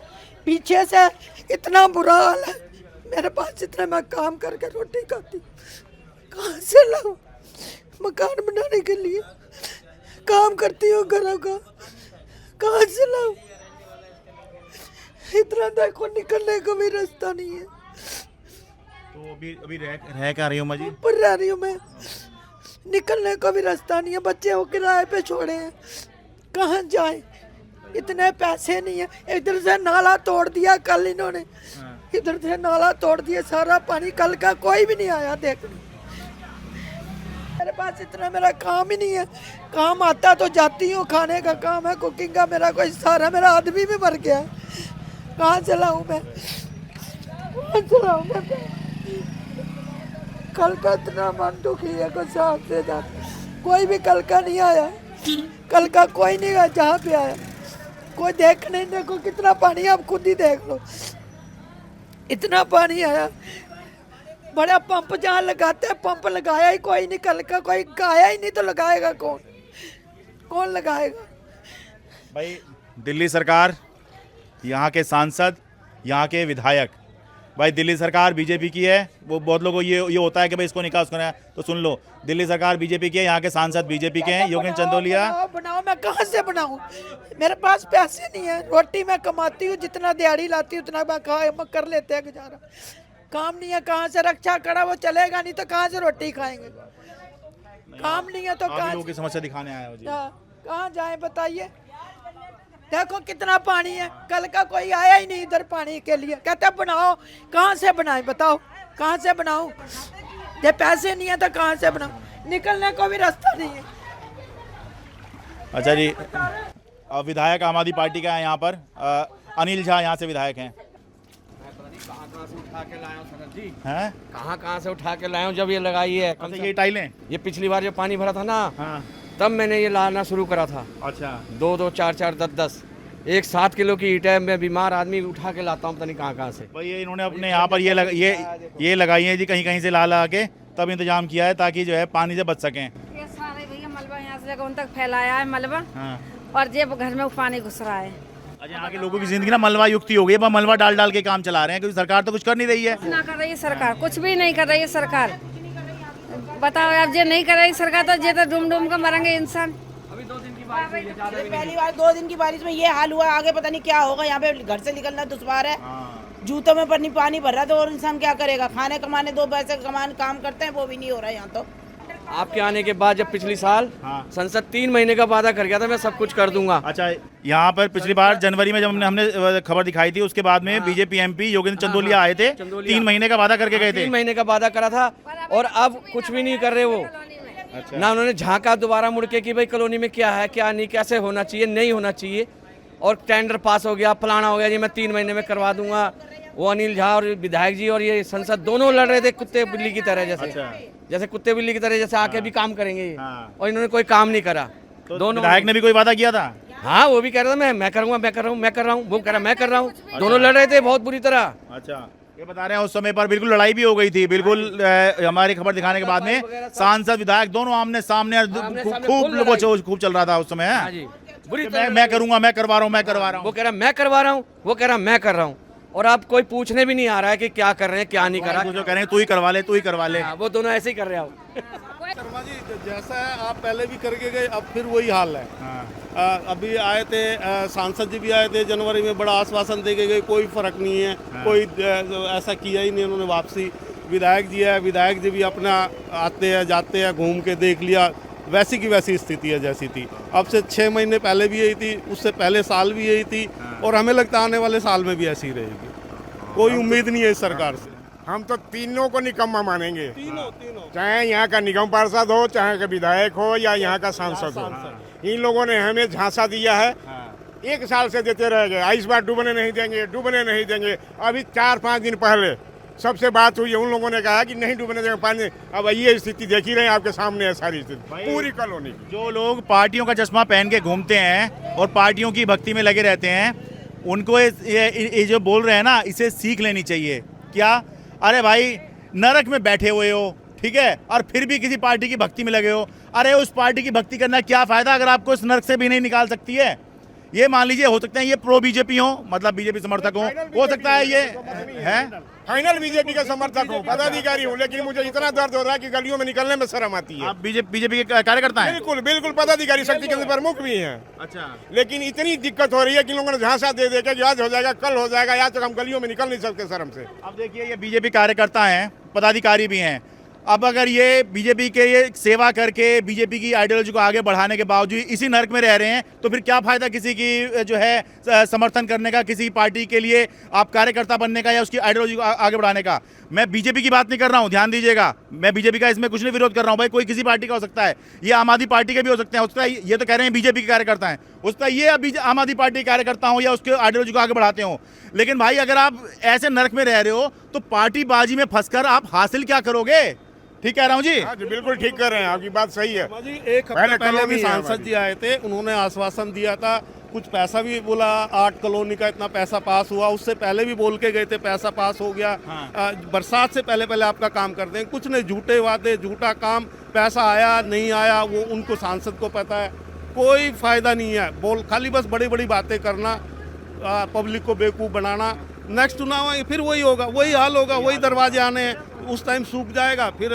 [SPEAKER 4] पीछे से इतना बुरा हाल है। मेरे पास जितना मैं काम करके रोटी खाती, कहाँ से लाऊं मकान बनाने के लिए काम करती हूँ घरों का, कहाँ से लाऊं। इतना देखो निकलने का भी रास्ता नहीं है।
[SPEAKER 1] तो अभी रह क्या रही हूँ मैं जी?
[SPEAKER 4] ऊपर रह रही हूँ मैं, निकलने का भी रास्ता नहीं है। बच्चे वो किराए पे छोड़े हैं, कहाँ जाए, इतने पैसे नहीं है। इधर से नाला तोड़ दिया कल इन्होंने, इधर से नाला तोड़ दिया, सारा पानी कल का कोई भी नहीं आया देखने। मेरे पास इतना मेरा काम ही नहीं है। काम आता तो जाती हूँ, खाने का काम है, कुकिंग का मेरा कोई सारा, मेरा आदमी भी मर गया है। कहाँ चलाऊँ मैं, कहाँ चलाऊँ मैं। कल का इतना मन दुखी है, कुछ साथ से कोई भी कल का नहीं आया, कल का कोई नहीं आया। जहाँ पे आया कोई देखने, देखो कितना पानी, आप खुद ही देख लो, इतना पानी आया। बड़ा पंप जहाँ लगाते हैं, पंप लगाया ही कोई नहीं, कल का कोई आया ही नहीं, तो लगाएगा कौन, कौन लगाएगा
[SPEAKER 1] भाई। दिल्ली सरकार, यहाँ के सांसद, यहाँ के विधायक, भाई दिल्ली सरकार बीजेपी की है। वो बहुत लोगों को ये होता है कि भाई इसको निकाल, उसको नहीं, तो सुन लो, दिल्ली सरकार बीजेपी की है, यहाँ के सांसद बीजेपी के हैं, योगेंद्र चंदौलिया।
[SPEAKER 4] बनाओ, मैं कहाँ से बनाऊँ, मेरे पास पैसे नहीं है। रोटी मैं कमाती हूँ, जितना दिहाड़ी लाती हूँ उतना मैं कर लेते हैं गुजारा। काम नहीं है, कहाँ से रक्षा करा, वो चलेगा नहीं तो कहाँ से रोटी खाएंगे। काम नहीं है तो
[SPEAKER 1] आप
[SPEAKER 4] कहाँ
[SPEAKER 1] लोगों की समस्या दिखाने आए हो जी।
[SPEAKER 4] कहाँ जाए बताइए। देखो कितना पानी है, कल का कोई आया ही नहीं इधर पानी के लिए, कहते बनाओ, कहाँ से बनाए बताओ, कहाँ से बनाओ, ये पैसे नहीं है तो कहाँ से बनाओ, निकलने को भी रास्ता नहीं है।
[SPEAKER 1] अच्छा जी, विधायक आम आदमी पार्टी का है यहाँ पर, अनिल झा यहाँ से विधायक हैं।
[SPEAKER 3] कहाँ से उठा के लाया हूँ सर जी,
[SPEAKER 1] हैं?
[SPEAKER 3] कहाँ से उठा के लाया हूँ, जब ये लगाई है।
[SPEAKER 1] अच्छा, ये टाइलें,
[SPEAKER 3] ये पिछली बार जब पानी भरा था ना,
[SPEAKER 1] हाँ,
[SPEAKER 3] तब मैंने ये लाना शुरू करा था।
[SPEAKER 1] अच्छा,
[SPEAKER 3] 2-2, 4-4, 10-10, एक 7 किलो की ईंट है, मैं बीमार आदमी उठा के लाता हूँ, पता नहीं कहाँ से।
[SPEAKER 1] भाई ये इन्होंने अपने यहाँ पर ये लगाई है जी, कहीं कहीं से ला के तब इंतजाम किया है ताकि जो है पानी से बच सकें।
[SPEAKER 2] ये सारे भैया मलबा यहाँ से उन तक फैलाया है मलबा,
[SPEAKER 1] हाँ।
[SPEAKER 2] और जेब घर में पानी घुस रहा है।
[SPEAKER 1] अच्छा, यहाँ के लोगों की जिंदगी ना मलबा युक्ति हो गई है, मलबा डाल डाल के काम चला रहे हैं, क्योंकि सरकार तो कुछ कर नहीं रही है।
[SPEAKER 2] ना कर रही है सरकार, कुछ भी नहीं कर रही है सरकार। बताओ अब ये नहीं कर रही सरकार तो ये तो डूम डूम के मरेंगे इंसान।
[SPEAKER 14] पहली बार 2 दिन की बारिश में ये हाल हुआ, आगे पता नहीं क्या होगा। यहाँ पे घर से निकलना दुश्वार है, जूतों में पानी भर रहा है, तो और इंसान क्या करेगा। खाने कमाने 2 पैसे कमाने काम करते हैं, वो भी नहीं हो रहा है यहाँ तो।
[SPEAKER 3] आपके आने के बाद जब पिछली साल संसद 3 महीने का वादा कर गया था, मैं सब कुछ कर दूंगा।
[SPEAKER 1] अच्छा, यहाँ पर पिछली बार जनवरी में जब हमने खबर दिखाई थी, उसके बाद में बीजेपी एमपी योगेंद्र चंदोलिया आए थे, 3 महीने का वादा करके गए थे।
[SPEAKER 3] 3 महीने का वादा करा था, और अब कुछ भी नहीं कर रहे वो।
[SPEAKER 1] अच्छा।
[SPEAKER 3] ना उन्होंने झांका दोबारा मुड़ के कि भाई कॉलोनी में क्या है क्या नहीं, कैसे होना चाहिए, नहीं होना चाहिए। और टेंडर पास हो गया, फलाना हो गया जी, मैं 3 महीने में करवा दूंगा। वो अनिल झा और विधायक जी और ये संसद दोनों लड़ रहे थे कुत्ते बिल्ली की तरह, जैसे कुत्ते बिल्ली की तरह, जैसे आके भी काम करेंगे ये, और इन्होंने कोई काम नहीं करा।
[SPEAKER 1] तो दोनों विधायक ने भी कोई वादा किया था?
[SPEAKER 3] हाँ, वो भी कह रहा था मैं करूँगा, मैं कर रहा हूँ, वो कह रहा मैं कर रहा हूँ। दोनों लड़ रहे थे बहुत बुरी तरह।
[SPEAKER 1] अच्छा, ये बता रहे हैं उस समय पर बिल्कुल लड़ाई भी हो गई थी, बिल्कुल हमारी खबर दिखाने के बाद में सांसद विधायक दोनों आमने सामने खूब चल रहा था उस समय। मैं करूंगा, मैं करवा रहा हूँ,
[SPEAKER 3] वो कह रहा मैं करवा रहा हूँ, वो कह रहा मैं कर रहा हूँ, और अब कोई पूछने भी नहीं आ रहा है कि क्या कर रहे हैं क्या नहीं कर रहा।
[SPEAKER 1] जो कह रहे हैं तू ही करवा ले।
[SPEAKER 3] वो दोनों ऐसे ही कर रहे हो।
[SPEAKER 6] शर्मा जी, जैसा है आप पहले भी करके गए, अब फिर वही हाल है। अभी आए थे सांसद जी भी आए थे जनवरी में, बड़ा आश्वासन दे के गए, कोई फर्क नहीं है, कोई ऐसा किया ही नहीं उन्होंने वापसी। विधायक जी है, विधायक जी भी अपना आते हैं जाते हैं, घूम के देख लिया, वैसी की वैसी स्थिति है जैसी थी। अब से 6 महीने पहले भी यही थी, उससे पहले साल भी यही थी, और हमें लगता है आने वाले साल में भी ऐसी ही रहेगी। कोई उम्मीद नहीं है इस सरकार से।
[SPEAKER 17] हम तो तीनों को निकम्मा मानेंगे, चाहे यहाँ का निगम पार्षद हो, चाहे का विधायक हो, या यहाँ का सांसद हो। इन लोगों ने हमें झांसा दिया है, 1 साल से देते रह गए। इस बार डूबने नहीं देंगे। अभी 4-5 दिन पहले सबसे बात हुई, उन लोगों ने कहा कि नहीं डूबने देंगे पानी। अब ये स्थिति देख ही रहे हैं, आपके सामने है सारी स्थिति पूरी कॉलोनी।
[SPEAKER 1] जो लोग पार्टियों का चश्मा पहन के घूमते हैं और पार्टियों की भक्ति में लगे रहते हैं, उनको ये जो बोल रहे हैं ना, इसे सीख लेनी चाहिए। क्या? अरे भाई, नरक में बैठे हुए हो, ठीक है, और फिर भी किसी पार्टी की भक्ति में लगे हो। अरे उस पार्टी की भक्ति करना क्या फायदा अगर आपको इस नरक से भी नहीं निकाल सकती है। ये मान लीजिए, हो सकता है ये प्रो बीजेपी हो, मतलब बीजेपी समर्थक हो सकता है ये है,
[SPEAKER 17] फाइनल बीजेपी का समर्थक हूँ, पदाधिकारी हूँ, लेकिन मुझे इतना दर्द हो रहा है कि गलियों में निकलने में शर्म आती है।
[SPEAKER 1] आप बीजेपी के कार्यकर्ता हैं?
[SPEAKER 17] बिल्कुल पदाधिकारी, शक्ति केंद्र प्रमुख भी हैं।
[SPEAKER 1] अच्छा,
[SPEAKER 17] लेकिन इतनी दिक्कत हो रही है कि लोगों ने झांसा दे के आज हो जाएगा, कल हो जाएगा, आज तक हम गलियों में निकल नहीं सकते शर्म से।
[SPEAKER 1] अब देखिए, ये बीजेपी कार्यकर्ता हैं, पदाधिकारी भी हैं। अब अगर ये बीजेपी के ये सेवा करके बीजेपी की आइडियोलॉजी को आगे बढ़ाने के बावजूद इसी नर्क में रह रहे हैं, तो फिर क्या फायदा किसी की जो है समर्थन करने का, किसी पार्टी के लिए आप कार्यकर्ता बनने का या उसकी आइडियोलॉजी को आगे बढ़ाने का। मैं बीजेपी की बात नहीं कर रहा हूं, ध्यान दीजिएगा, मैं बीजेपी का इसमें कुछ नहीं विरोध कर रहा हूं। भाई कोई किसी पार्टी का हो सकता है, ये आम आदमी पार्टी के भी हो सकते हैं, उसका ये तो कह रहे हैं बीजेपी के कार्यकर्ता हैं, उसका ये आम आदमी पार्टी के कार्यकर्ता हो या उसके आइडियोलॉजी को आगे बढ़ाते हो। लेकिन भाई अगर आप ऐसे नर्क में रह रहे हो तो पार्टी बाजी में फंसकर आप हासिल क्या करोगे? ठीक कह रहा हूँ जी?
[SPEAKER 17] हाँ जी, बिल्कुल ठीक कर रहे हैं, आपकी बात सही है।
[SPEAKER 6] जी, एक हफ्ते पहले भी सांसद जी आए थे, उन्होंने आश्वासन दिया था, कुछ पैसा भी बोला, 8 कॉलोनी का इतना पैसा पास हुआ। उससे पहले भी बोल के गए थे पैसा पास हो गया। बरसात से पहले आपका काम कर देंगे। कुछ नहीं, झूठे वादे, झूठा काम, पैसा आया नहीं आया वो उनको सांसद को पता है। कोई फायदा नहीं है, खाली बस बड़ी बड़ी बातें करना, पब्लिक को बेवकूफ़ बनाना। नेक्स्ट चुनाव फिर वही होगा, वही हाल होगा, वही दरवाजे आने हैं। उस टाइम सूख जाएगा, फिर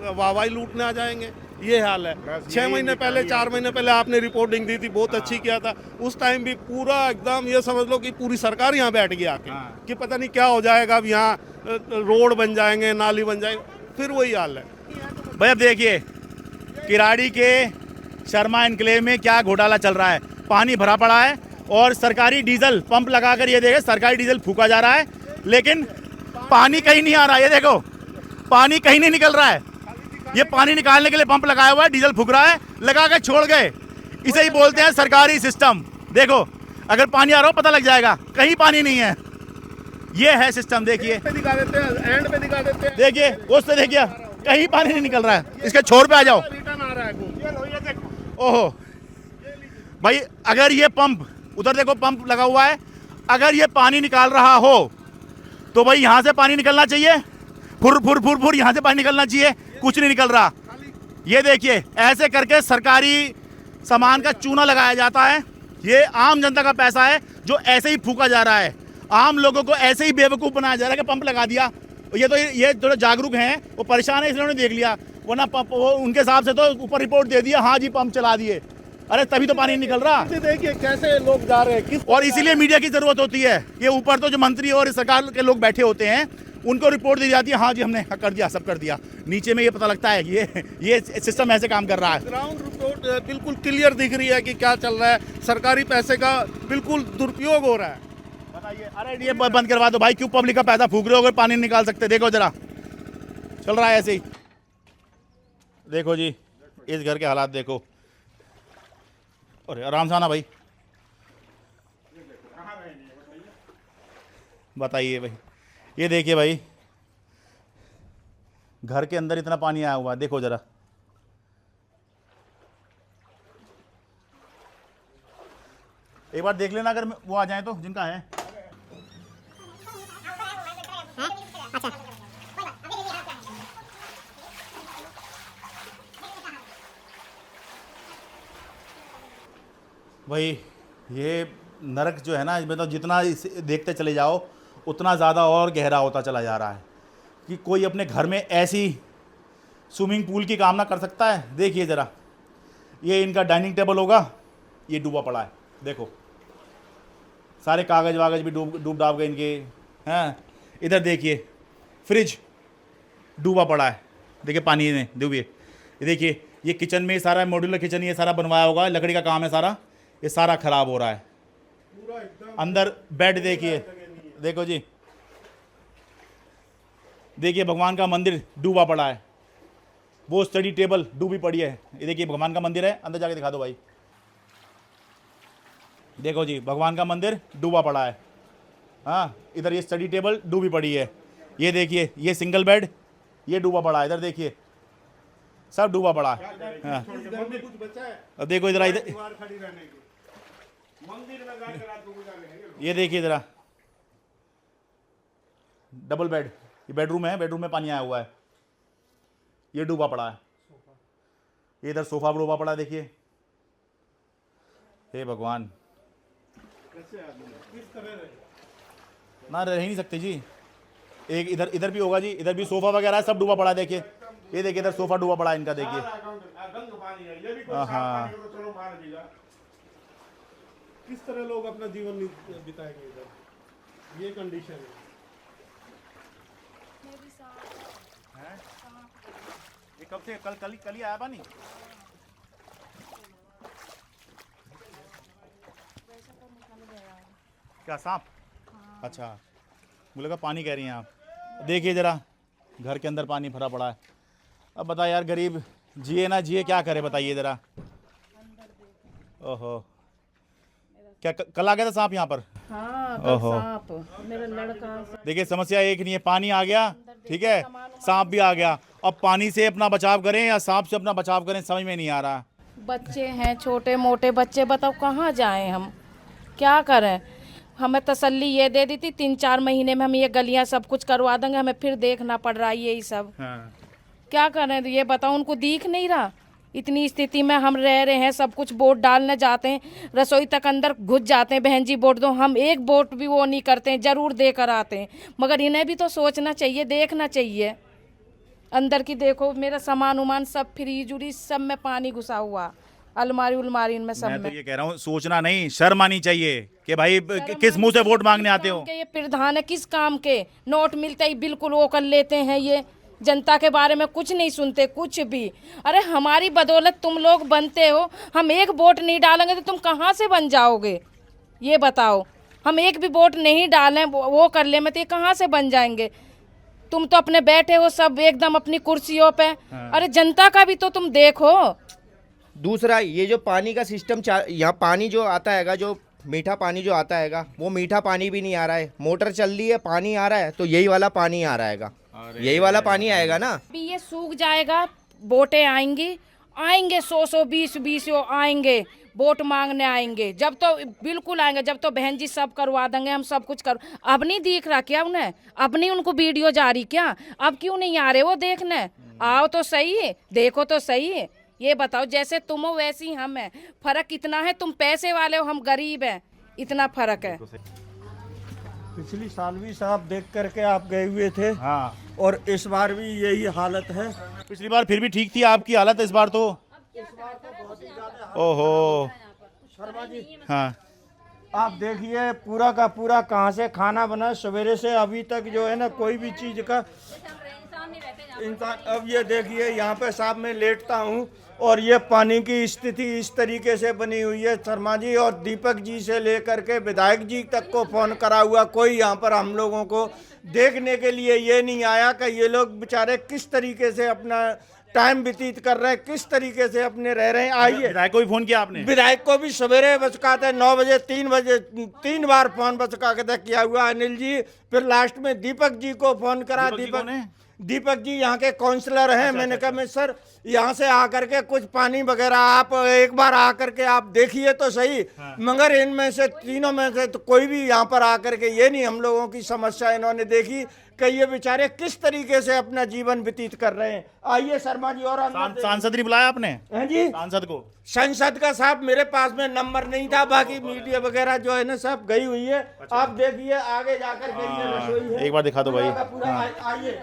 [SPEAKER 6] वाहवाही लूटने आ जाएंगे। ये हाल है। 6 महीने पहले 4 महीने पहले आपने रिपोर्टिंग दी थी, बहुत अच्छी किया था। उस टाइम भी पूरा एकदम ये समझ लो कि पूरी सरकार यहाँ बैठ गई आके कि पता नहीं क्या हो जाएगा, अब यहाँ रोड बन जाएंगे, नाली बन जाएंगे, फिर वही हाल है।
[SPEAKER 1] भाई अब देखिए किराड़ी के शर्मा एनक्लेव में क्या घोटाला चल रहा है। पानी भरा पड़ा है और सरकारी डीजल पंप लगाकर ये देखे सरकारी डीजल फूका जा रहा है, लेकिन पानी कहीं नहीं आ रहा है। ये देखो पानी कहीं नहीं निकल रहा है। ये पानी निकालने के लिए पंप लगाया हुआ है, डीजल फूक रहा है, लगा के छोड़ गए। इसे ही बोलते हैं सरकारी सिस्टम। देखो अगर पानी आ रहा हो पता लग जाएगा, कहीं पानी नहीं है। ये है सिस्टम। देखिए
[SPEAKER 6] दिखा देते हैं, एंड पे दिखा देते हैं।
[SPEAKER 1] देखिए उससे देखिए कहीं पानी नहीं निकल रहा है। इसके छोर पे आ जाओ।
[SPEAKER 6] रिटर्न आ रहा है।
[SPEAKER 1] ओहो भाई, अगर ये पंप उधर देखो पंप लगा हुआ है, अगर ये पानी निकाल रहा हो तो भाई यहाँ से पानी निकलना चाहिए, फुर फुर फुर फुर यहाँ से पानी निकलना चाहिए, कुछ नहीं निकल रहा। ये देखिए ऐसे करके सरकारी सामान का चूना लगाया जाता है। ये आम जनता का पैसा है जो ऐसे ही फूका जा रहा है। आम लोगों को ऐसे ही बेवकूफ़ बनाया जा रहा है कि पंप लगा दिया। ये थोड़े जागरूक हैं, वो परेशान है इसलिए उन्होंने देख लिया, वरना पंप वो उनके हिसाब से तो ऊपर रिपोर्ट दे दिया, हाँ जी पंप चला दिए। अरे तभी तो पानी निकल रहा।
[SPEAKER 6] देखिए कैसे लोग जा रहे हैं।
[SPEAKER 1] और इसीलिए मीडिया की जरूरत होती है। ये ऊपर तो जो मंत्री और सरकार के लोग बैठे होते हैं उनको रिपोर्ट दी जाती है, हाँ जी हमने कर दिया, सब कर दिया। नीचे में ये पता लगता है कि ये सिस्टम ऐसे काम कर रहा है।
[SPEAKER 6] ग्राउंड रिपोर्ट बिल्कुल क्लियर दिख रही है कि क्या चल रहा है। सरकारी पैसे का बिल्कुल दुरुपयोग हो रहा है।
[SPEAKER 1] बताइए, अरे ये बंद करवा दो भाई, क्यों पब्लिक का पैसा फूक रहे हो अगर पानी नहीं निकाल सकते। देखो जरा चल रहा है ऐसे ही। देखो जी इस घर के हालात देखो। अरे आराम से आना भाई। बताइए भाई, ये देखिए भाई घर के अंदर इतना पानी आया हुआ है, देखो जरा। एक बार देख लेना अगर वो आ जाए तो, जिनका है। भाई ये नरक जो है ना, इसमें तो जितना देखते चले जाओ उतना ज़्यादा और गहरा होता चला जा रहा है कि कोई अपने घर में ऐसी स्विमिंग पूल की काम ना कर सकता है। देखिए ज़रा, ये इनका डाइनिंग टेबल होगा, ये डूबा पड़ा है। देखो सारे कागज़ वागज भी डूब डाब गए इनके हैं। इधर देखिए फ्रिज डूबा पड़ा है, देखिए पानी में डूबिए। ये देखिए ये किचन में सारा मॉड्यूलर किचन ये सारा बनवाया होगा, लकड़ी का काम है सारा, ये सारा ख़राब हो रहा है। अंदर बेड देखिए, देखो जी, देखिए भगवान का मंदिर डूबा पड़ा है, वो स्टडी टेबल डूबी पड़ी है। ये देखिए भगवान का मंदिर है, अंदर जाके दिखा दो भाई। देखो जी भगवान का मंदिर डूबा पड़ा है। हाँ इधर ये स्टडी टेबल डूबी पड़ी है। ये देखिए ये सिंगल बेड ये डूबा पड़ा है। इधर देखिए सब डूबा पड़ा है। हाँ अब देखो इधर ये देखिए ज़रा डबल बेड, ये बेडरूम है, बेडरूम में पानी आया हुआ है, ये डूबा पड़ा है। ये इधर सोफा डूबा पड़ा है, देखिए। हे भगवान, ना रह ही नहीं सकते जी। एक इधर भी होगा जी, इधर भी सोफा वगैरह है, सब डूबा पड़ा है। देखिए ये देखिए इधर सोफा डूबा पड़ा है इनका, देखिए। हाँ
[SPEAKER 6] किस तरह लोग अपना जीवन बिताएंगे इधर, ये कंडीशन है। ये कब से कल ही आया पानी?
[SPEAKER 1] क्या सांप? अच्छा मुझे लगा पानी कह रही हैं आप। देखिए ज़रा घर के अंदर पानी भरा पड़ा है। अब बता यार, गरीब जिए ना जिए, क्या करे बताइए ज़रा। ओहो, क्या कल आ गया था सांप यहाँ पर?
[SPEAKER 14] हाँ,
[SPEAKER 1] ओहो
[SPEAKER 14] सांप मेरा लड़का।
[SPEAKER 1] देखिए समस्या एक नहीं है, पानी आ गया ठीक है, सांप भी आ गया। अब पानी से अपना बचाव करें या सांप से अपना बचाव करें, समझ में नहीं आ रहा।
[SPEAKER 14] बच्चे हैं छोटे मोटे बच्चे, बताओ कहाँ जाएं हम, क्या करें। हमें तसल्ली ये दे दी थी 3-4 महीने में हम ये गलियां सब कुछ करवा देंगे, हमें फिर देखना पड़ रहा है यही सब।
[SPEAKER 1] हाँ।
[SPEAKER 14] क्या करें ये बताओ, उनको दिख नहीं रहा। इतनी स्थिति में हम रह रहे हैं, सब कुछ वोट डालने जाते हैं, रसोई तक अंदर घुस जाते हैं, बहन जी वोट दो, हम एक वोट भी वो नहीं करते हैं, ज़रूर दे कर आते हैं। मगर इन्हें भी तो सोचना चाहिए, देखना चाहिए।
[SPEAKER 18] अंदर की देखो, मेरा सामान उमान सब फ्रीज उरीज सब में पानी घुसा हुआ, अलमारी उलमारी में सब
[SPEAKER 1] मैं
[SPEAKER 18] में।
[SPEAKER 1] तो ये कह रहा हूँ, सोचना नहीं, शर्म आनी चाहिए कि भाई किस मुंह से वोट मांगने आते हो।
[SPEAKER 18] ये प्रधान है किस काम के? नोट मिलते ही बिल्कुल वो कर लेते हैं, ये जनता के बारे में कुछ नहीं सुनते कुछ भी। अरे हमारी बदौलत तुम लोग बनते हो, हम एक वोट नहीं डालेंगे तो तुम कहाँ से बन जाओगे ये बताओ। हम एक भी वोट नहीं डालें वो कर ले में तो ये कहाँ से बन जाएंगे? तुम तो अपने बैठे हो सब एकदम अपनी कुर्सियों पे। अरे जनता का भी तो तुम देखो।
[SPEAKER 19] दूसरा ये जो पानी का सिस्टम यहाँ पानी जो आता हैगा, जो मीठा पानी जो आता हैगा, वो मीठा पानी भी नहीं आ रहा है। मोटर चल रही है, पानी आ रहा है तो यही वाला पानी आ रहा हैगा, यही वाला पानी आएगा ना।
[SPEAKER 18] अभी ये सूख जाएगा, वोटें आएंगी, आएंगे 100-120 आएंगे, वोट मांगने आएंगे। जब तो बिल्कुल आएंगे, जब तो बहन जी सब करवा देंगे, हम सब कुछ कर। अब नहीं दिख रहा क्या उन्हें? अब नहीं उनको वीडियो जा रही क्या? अब क्यों नहीं आ रहे वो देखने? आओ तो सही है, देखो तो सही है। ये बताओ, जैसे तुम हो वैसे ही हम हैं। फर्क कितना है? तुम पैसे वाले हो, हम गरीब हैं, इतना फर्क है।
[SPEAKER 9] पिछली साल भी साहब देख करके आप गए हुए थे।
[SPEAKER 1] हाँ।
[SPEAKER 9] और इस बार भी यही हालत है।
[SPEAKER 1] पिछली बार फिर भी ठीक थी आपकी हालत, इस बार तो ओहो।
[SPEAKER 9] शर्मा जी,
[SPEAKER 1] हाँ,
[SPEAKER 9] आप देखिए पूरा का पूरा कहाँ से खाना बना, सवेरे से अभी तक जो है ना कोई भी चीज का इंसान। अब ये देखिए यहाँ पे साहब मैं लेटता हूँ और ये पानी की स्थिति इस तरीके से बनी हुई है शर्मा जी। और दीपक जी से लेकर के विधायक जी तक को फोन करा हुआ, कोई यहाँ पर हम लोगों को देखने के लिए ये नहीं आया कि ये लोग बेचारे किस तरीके से अपना टाइम व्यतीत कर रहे हैं, किस तरीके से अपने रह रहे हैं। आइए,
[SPEAKER 1] विधायक को भी फोन किया आपने?
[SPEAKER 9] विधायक को भी सवेरे बचकाते 9 बजे 3 बजे 3 बार फोन बचका के किया हुआ अनिल जी। फिर लास्ट में दीपक जी को फोन करा। दीपक जी यहाँ के काउंसलर हैं। मैंने कहा मैं सर यहाँ से आकर के कुछ पानी वगैरह आप एक बार आकर के आप देखिए तो सही। मगर इनमें से तीनों में से तो कोई भी यहाँ पर आकर के ये नहीं हम लोगों की समस्या इन्होंने देखी कि ये बेचारे किस तरीके से अपना जीवन व्यतीत कर रहे हैं। आइए शर्मा जी। और
[SPEAKER 1] सांसद नहीं बुलाया आपने?
[SPEAKER 9] हैं जी,
[SPEAKER 1] सांसद को?
[SPEAKER 9] संसद का साहब मेरे पास में नंबर नहीं था, बाकी मीडिया वगैरह जो है ना सब गई हुई है। आप देखिए आगे जाकर के ये रसोई है।
[SPEAKER 1] एक बार दिखा दो भाई।
[SPEAKER 9] आइए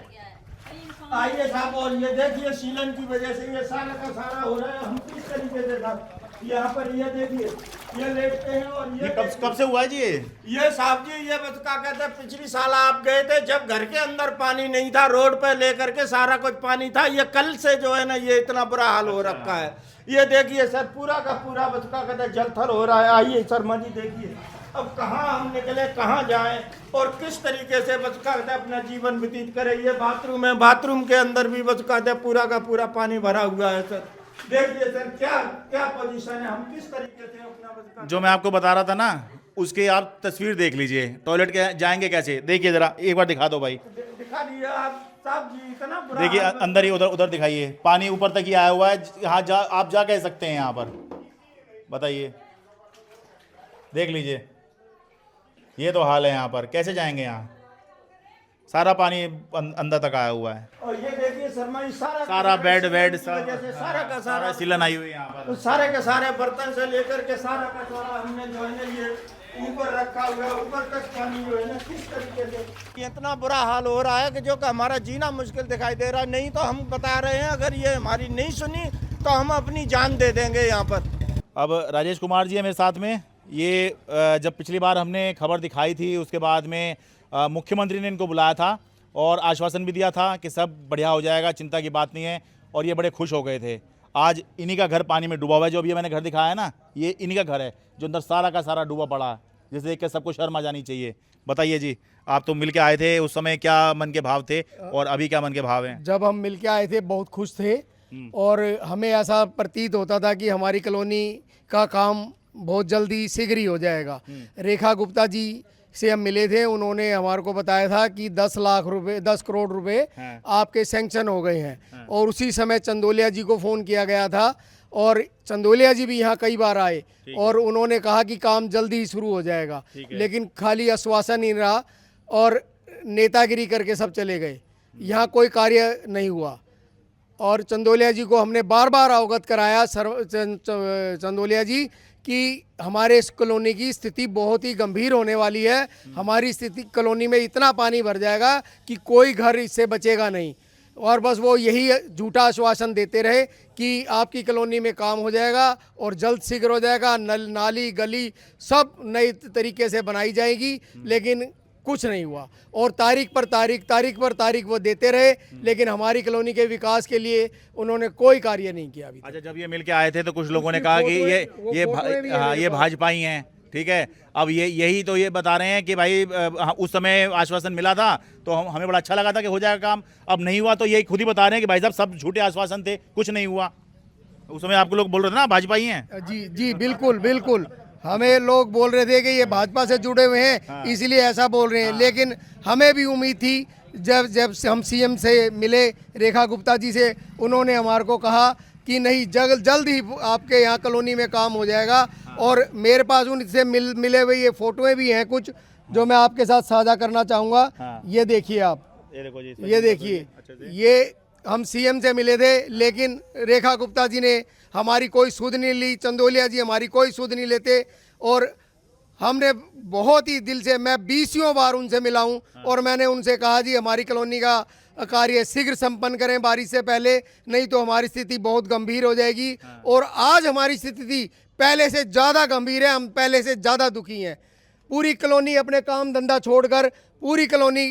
[SPEAKER 9] आइए साहब। और ये देखिए सीलन की वजह से ये सारा का सारा हो रहा है। हम किस तरीके से साहब यहाँ पर ये देखिए ये लेटते हैं। और ये
[SPEAKER 1] कब से हुआ है जी
[SPEAKER 9] ये साहब जी ये बस क्या कहते हैं, पिछली साल आप गए थे जब घर के अंदर पानी नहीं था, रोड पे लेकर के सारा कुछ पानी था। ये कल से जो है ना ये इतना बुरा हाल हो रखा है। ये देखिए सर पूरा का पूरा बस क्या कहते हैं जलथल हो रहा है। आइए शर्मा जी देखिए अब कहाँ हम निकले, कहाँ जाएं और किस तरीके से बस कहते अपना जीवन व्यतीत करें। ये बाथरूम है, बाथरूम के अंदर भी बस कहते पूरा का पूरा पानी भरा हुआ है। सर देखिए सर क्या क्या पोजीशन है, हम किस तरीके से अपना
[SPEAKER 1] जो मैं आपको बता रहा था ना, उसके आप तस्वीर देख लीजिए। टॉयलेट के जाएंगे कैसे, देखिए जरा एक बार दिखा दो भाई।
[SPEAKER 9] दिखा दिए आप साहब जी, इतना बुरा
[SPEAKER 1] देखिए अंदर ही, उधर दिखाइए, पानी ऊपर तक ही आया हुआ है। यहाँ आप जा कह सकते हैं यहाँ पर, बताइए, देख लीजिए ये तो हाल है यहाँ पर। कैसे जाएंगे? यहाँ सारा पानी अंदर तक आया हुआ है।
[SPEAKER 9] और ये देखिए शर्मा जी
[SPEAKER 1] सारा बेड
[SPEAKER 9] सारा का सारा
[SPEAKER 1] सीलन आई हुई है यहाँ पर।
[SPEAKER 9] सारे के सारे बर्तन से लेकर के सारा का सारा हमने जो है ना ये ऊपर रखा हुआ है। ऊपर तक पानी जो है ना किस तरीके से इतना बुरा हाल हो रहा है कि जो कि हमारा जीना मुश्किल दिखाई दे रहा है। नहीं तो हम बता रहे हैं अगर ये हमारी नहीं सुनी तो हम अपनी जान दे देंगे यहाँ पर।
[SPEAKER 1] अब राजेश कुमार जी है मेरे साथ में। ये जब पिछली बार हमने खबर दिखाई थी उसके बाद में मुख्यमंत्री ने इनको बुलाया था और आश्वासन भी दिया था कि सब बढ़िया हो जाएगा, चिंता की बात नहीं है। और ये बड़े खुश हो गए थे। आज इन्हीं का घर पानी में डूबा हुआ है। जो अभी मैंने घर दिखाया है ना, ये इन्हीं का घर है जो अंदर सारा का सारा डूबा पड़ा है, जिसे देख के सबको शर्म आ जानी चाहिए। बताइए जी, आप तो मिल के आए थे, उस समय क्या मन के भाव थे और अभी क्या मन के भाव हैं?
[SPEAKER 20] जब हम मिल के आए थे बहुत खुश थे और हमें ऐसा प्रतीत होता था कि हमारी कॉलोनी का काम बहुत जल्दी शीघ्र ही हो जाएगा। रेखा गुप्ता जी से हम मिले थे, उन्होंने हमारे को बताया था कि 10 करोड़ रुपए आपके सैंक्शन हो गए हैं। और उसी समय चंदोलिया जी को फ़ोन किया गया था और चंदोलिया जी भी यहाँ कई बार आए और उन्होंने कहा कि काम जल्दी ही शुरू हो जाएगा। लेकिन खाली आश्वासन ही रहा और नेतागिरी करके सब चले गए, यहाँ कोई कार्य नहीं हुआ। और चंदोलिया जी को हमने बार बार अवगत कराया चंदोलिया जी कि हमारे इस कॉलोनी की स्थिति बहुत ही गंभीर होने वाली है। हमारी स्थिति कॉलोनी में इतना पानी भर जाएगा कि कोई घर इससे बचेगा नहीं। और बस वो यही झूठा आश्वासन देते रहे कि आपकी कॉलोनी में काम हो जाएगा और जल्द शीघ्र हो जाएगा, नल नाली गली सब नए तरीके से बनाई जाएगी, लेकिन कुछ नहीं हुआ। और तारीख पर तारीख वो देते रहे, लेकिन हमारी कॉलोनी के विकास के लिए उन्होंने कोई कार्य नहीं किया अभी।
[SPEAKER 1] अच्छा, जब ये मिल के आए थे तो कुछ लोगों ने कहा कि ये भाजपा ही हैं, ठीक है। अब यही तो ये बता रहे हैं कि भाई उस समय आश्वासन मिला था तो हमें बड़ा अच्छा लगा था कि हो जाएगा काम, अब नहीं हुआ। तो यही खुद ही बता रहे हैं कि भाई साहब सब झूठे आश्वासन थे, कुछ नहीं हुआ। उस समय आपको लोग बोल रहे थे ना भाजपा ही हैं।
[SPEAKER 20] जी बिल्कुल हमें लोग बोल रहे थे कि ये भाजपा से जुड़े हुए हैं, इसलिए ऐसा बोल रहे हैं। लेकिन हमें भी उम्मीद थी, जब हम सीएम से मिले, रेखा गुप्ता जी से, उन्होंने हमारे को कहा कि नहीं जल्द ही आपके यहाँ कॉलोनी में काम हो जाएगा। और मेरे पास उनसे मिले हुए ये फोटोएं भी हैं कुछ, जो मैं आपके साथ साझा करना चाहूँगा। ये देखिए आप, ये देखिए, ये हम सीएम से मिले थे, लेकिन रेखा गुप्ता जी ने हमारी कोई सुध नहीं ली, चंदोलिया जी हमारी कोई सुध नहीं लेते। और हमने बहुत ही दिल से, मैं 20 बार उनसे मिला हूँ और मैंने उनसे कहा जी हमारी कॉलोनी का कार्य शीघ्र संपन्न करें बारिश से पहले, नहीं तो हमारी स्थिति बहुत गंभीर हो जाएगी। और आज हमारी स्थिति पहले से ज़्यादा गंभीर है, हम पहले से ज़्यादा दुखी हैं। पूरी कॉलोनी अपने काम धंधा छोड़कर पूरी कॉलोनी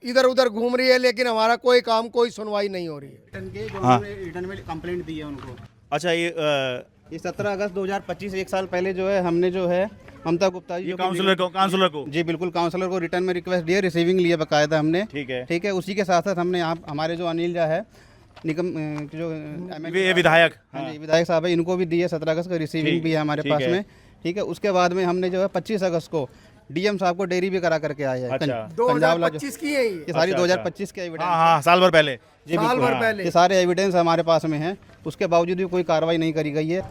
[SPEAKER 20] इधर उधर घूम रही है, लेकिन हमारा कोई काम, कोई सुनवाई नहीं हो रही है।
[SPEAKER 21] रिटर्न में कंप्लेंट दी है उनको।
[SPEAKER 1] अच्छा, ये
[SPEAKER 21] 17 अगस्त 2025, एक साल पहले जो है हमने जो है ममता गुप्ता जी
[SPEAKER 1] काउंसलर को
[SPEAKER 21] जी बिल्कुल काउंसलर को रिटर्न में रिक्वेस्ट दिया, रिसीविंग लिया बकायदा हमने।
[SPEAKER 1] ठीक
[SPEAKER 21] है। उसी के साथ साथ हमने यहाँ हमारे जो अनिल जा है निगम जो
[SPEAKER 1] विधायक,
[SPEAKER 21] हाँ जी विधायक साहब है, इनको भी दिए 17 अगस्त का रिसीविंग भी है हमारे पास में। ठीक है। उसके बाद में हमने जो है 25 अगस्त को डीएम साहब को डेयरी भी करा करके आए हैं।
[SPEAKER 20] पंजाब 2025 की है
[SPEAKER 21] ये सारी 2025 के एविडेंस।
[SPEAKER 1] हाँ, साल भर पहले।
[SPEAKER 21] जी बिल्कुल, ये सारे एविडेंस हमारे पास में हैं, उसके बावजूद भी कोई कार्रवाई नहीं करी गई है।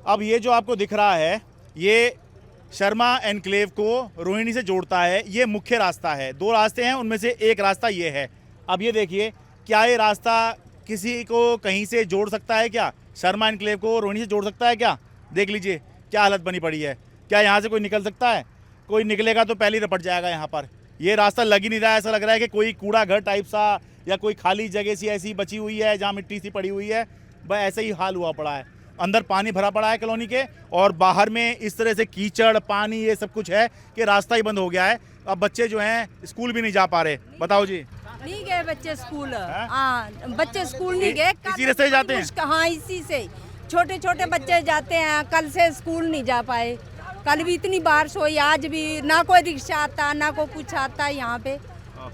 [SPEAKER 1] अब ये जो आपको दिख रहा है, ये शर्मा एनक्लेव को रोहिणी से जोड़ता है। ये मुख्य रास्ता है, 2 रास्ते हैं, उनमें से एक रास्ता ये है। अब ये देखिए, क्या ये रास्ता किसी को कहीं से जोड़ सकता है क्या? शर्मा एनक्लेव को रोहिणी से जोड़ सकता है क्या? देख लीजिए क्या हालत बनी पड़ी है। क्या यहाँ से कोई निकल सकता है? कोई निकलेगा तो पहले ही रपट जाएगा यहाँ पर। ये रास्ता लग ही नहीं रहा है, ऐसा लग रहा है कि कोई कूड़ा घर टाइप सा या कोई खाली जगह सी ऐसी बची हुई है जहाँ मिट्टी सी पड़ी हुई है। बस ऐसे ही हाल हुआ पड़ा है। अंदर पानी भरा पड़ा है कॉलोनी के, और बाहर में इस तरह से कीचड़ पानी ये सब कुछ है कि रास्ता ही बंद हो गया है। अब बच्चे जो हैं स्कूल भी नहीं जा पा रहे। बताओ जी।
[SPEAKER 2] नहीं गए बच्चे स्कूल, हाँ बच्चे स्कूल नहीं गए।
[SPEAKER 1] इसी रास्ते से जाते हैं?
[SPEAKER 2] हाँ, इसी से छोटे छोटे बच्चे जाते हैं। कल से स्कूल नहीं जा पाए, कल भी इतनी बारिश हुई, आज भी ना कोई रिक्शा आता ना कोई कुछ आता यहाँ पे,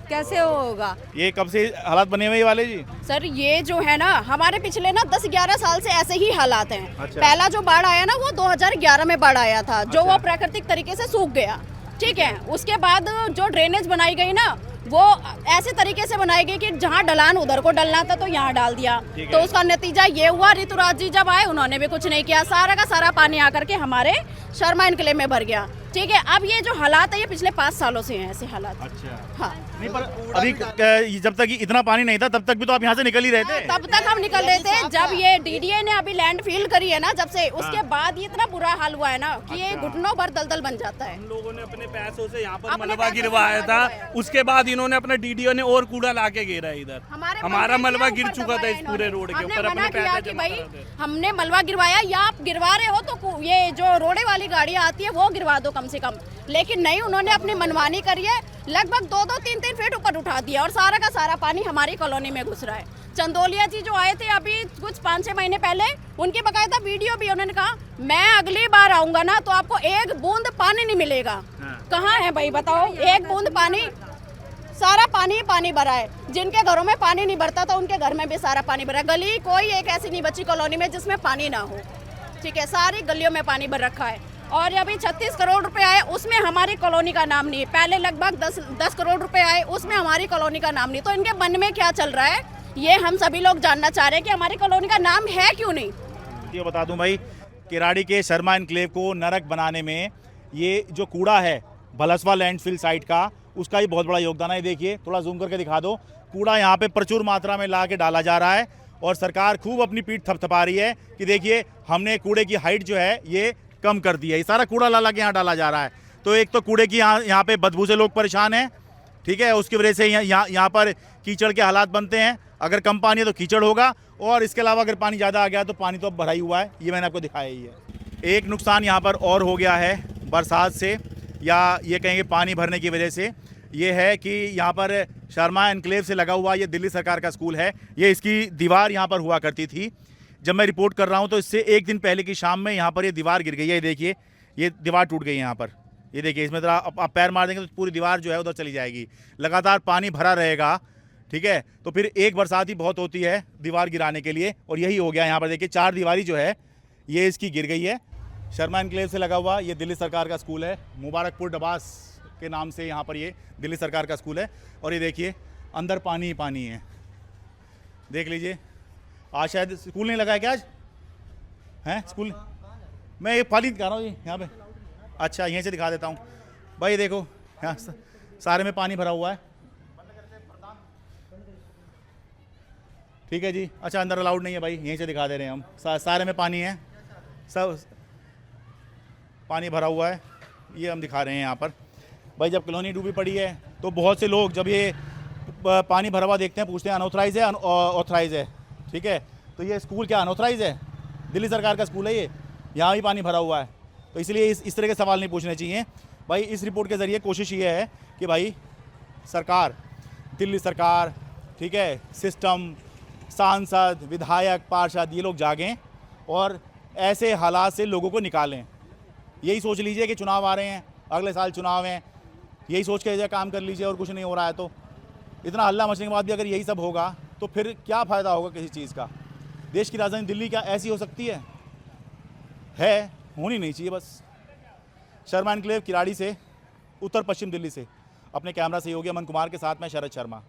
[SPEAKER 2] कैसे होगा?
[SPEAKER 1] ये कब से हालात बने हुए वाले जी?
[SPEAKER 22] सर ये जो है ना, हमारे पिछले ना 10-11 साल से ऐसे ही हालात हैं।
[SPEAKER 1] अच्छा।
[SPEAKER 22] पहला जो बाढ़ आया ना वो 2011 में बाढ़ आया था, जो वो प्राकृतिक तरीके से सूख गया। ठीक है। उसके बाद जो ड्रेनेज बनाई गई ना, वो ऐसे तरीके से बनाई गई कि जहाँ ढलान उधर को डलना था तो यहाँ डाल दिया। तो उसका नतीजा ये हुआ, ऋतुराज जी जब आए उन्होंने भी कुछ नहीं किया, सारा का सारा पानी आकर के हमारे शर्मा एनक्लेव में भर गया। ठीक है। अब ये जो हालात है ये पिछले 5 सालों से हैं ऐसे हालात।
[SPEAKER 1] अच्छा।
[SPEAKER 22] हाँ।
[SPEAKER 1] नहीं, पर अभी जब तक इतना पानी नहीं था तब तक भी तो आप यहाँ से निकल ही रहे थे।
[SPEAKER 22] तब तक हम निकल रहे थे। जब ये डीडीए ने अभी लैंड फील करी है ना, जब से उसके बाद ये इतना बुरा हाल हुआ है ना कि ये घुटनों पर दलदल बन जाता है।
[SPEAKER 7] हम लोगों ने अपने पैसों से यहाँ पर मलबा गिरवाया था, उसके बाद इन्होंने अपने डीडीओ ने और कूड़ा ला के गिरा इधर। हमारा मलबा गिर चुका था इस पूरे रोड के ऊपर। अपने पैसे
[SPEAKER 22] भाई हमने मलबा गिरवाया, या आप गिरवा रहे हो तो ये जो रोडे वाली गाड़ियाँ आती है वो गिरवा दो कम से कम। लेकिन नहीं, उन्होंने अपनी मनमानी करी है। लगभग 2-2, 3-3 फीट ऊपर उठा दिया और सारा का सारा पानी हमारी कॉलोनी में घुस रहा है। चंदोलिया जी जो आए थे अभी कुछ 5-6 महीने पहले, उनकी बकायदा वीडियो भी, उन्होंने कहा मैं अगली बार आऊंगा ना तो आपको एक बूंद पानी नहीं मिलेगा। कहाँ है भाई बताओ, एक बूंद पानी? सारा पानी पानी भरा है। जिनके घरों में पानी नहीं भरता था उनके घर में भी सारा पानी भरा है। गली कोई एक ऐसी नहीं बची कॉलोनी में जिसमें पानी ना हो। ठीक है। सारी गलियों में पानी भर रखा है। और अभी 36 करोड़ रुपए आए, उसमें हमारी कॉलोनी का नाम नहीं है। पहले लगभग 10 करोड़ रुपए आए, उसमें हमारी कॉलोनी का नाम नहीं। तो इनके मन में क्या चल रहा है ये हम सभी लोग जानना चाह रहे हैं कि हमारी कॉलोनी का नाम है क्यों नहीं।
[SPEAKER 1] ये बता दूं भाई, किराड़ी के शर्मा एनक्लेव को नरक बनाने में ये जो कूड़ा है भलसवा लैंडफिल साइट का, उसका ही बहुत बड़ा योगदान है। देखिए, थोड़ा जूम करके दिखा दो। कूड़ा यहाँ पे प्रचुर मात्रा में ला के डाला जा रहा है और सरकार खूब अपनी पीठ थपथपा रही है कि देखिए हमने कूड़े की हाइट जो है ये कम कर दी है। ये सारा कूड़ा ला के यहाँ डाला जा रहा है। तो एक तो कूड़े की यहाँ पे बदबू से लोग परेशान हैं। ठीक है। उसकी वजह से यहाँ पर कीचड़ के हालात बनते हैं। अगर कम पानी है तो कीचड़ होगा, और इसके अलावा अगर पानी ज़्यादा आ गया तो पानी तो अब भरा ही हुआ है, ये मैंने आपको दिखाया ही है। एक नुकसान यहाँ पर और हो गया है बरसात से, या ये कहेंगे पानी भरने की वजह से, ये है कि यहाँ पर शर्मा एनक्लेव से लगा हुआ ये दिल्ली सरकार का स्कूल है, ये इसकी दीवार यहाँ पर हुआ करती थी। जब मैं रिपोर्ट कर रहा हूँ तो इससे एक दिन पहले की शाम में यहाँ पर ये दीवार गिर गई है। ये देखिए, ये दीवार टूट गई है यहाँ पर, ये देखिए, इसमें ज़रा आप पैर मार देंगे तो पूरी दीवार जो है उधर चली जाएगी। लगातार पानी भरा रहेगा, ठीक है, तो फिर एक बरसात ही बहुत होती है दीवार गिराने के लिए, और यही हो गया। यहाँ पर देखिए 4 दीवारी जो है ये इसकी गिर गई है। शर्मा एनक्लेव से लगा हुआ ये दिल्ली सरकार का स्कूल है, मुबारकपुर डबास के नाम से यहाँ पर ये दिल्ली सरकार का स्कूल है। और ये देखिए अंदर पानी ही पानी है, देख लीजिए। आज शायद स्कूल नहीं लगा है क्या आज? हैं स्कूल? मैं ये खाली दिखा रहा हूँ जी यहाँ पे। अच्छा, यहीं से दिखा देता हूँ भाई, ये देखो यहाँ सारे में पानी भरा हुआ है, ठीक है जी। अच्छा, अंदर अलाउड नहीं है भाई, यहीं से दिखा दे रहे हैं हम। सारे में पानी है, सब पानी भरा हुआ है, ये हम दिखा रहे हैं यहाँ पर। भाई जब कॉलोनी डूबी पड़ी है तो बहुत से लोग जब ये पानी भरा हुआ देखते हैं पूछते हैं अनऑथराइज है ऑथराइज है, ठीक है। तो ये स्कूल क्या अनऑथराइज है? दिल्ली सरकार का स्कूल है ये, यहाँ भी पानी भरा हुआ है। तो इसलिए इस तरह के सवाल नहीं पूछने चाहिए भाई। इस रिपोर्ट के ज़रिए कोशिश ये है कि भाई सरकार, दिल्ली सरकार, ठीक है, सिस्टम, सांसद, विधायक, पार्षद, ये लोग जागें और ऐसे हालात से लोगों को निकालें। यही सोच लीजिए कि चुनाव आ रहे हैं, अगले साल चुनाव हैं, यही सोच के काम कर लीजिए और कुछ नहीं हो रहा है। तो इतना हल्ला मचने के बाद भी अगर यही सब होगा तो फिर क्या फ़ायदा होगा किसी चीज़ का? देश की राजधानी दिल्ली क्या ऐसी हो सकती है? होनी नहीं चाहिए बस। शर्मा एनक्लेव किराड़ी से, उत्तर पश्चिम दिल्ली से, अपने कैमरा सहयोगी अमन कुमार के साथ मैं शरद शर्मा।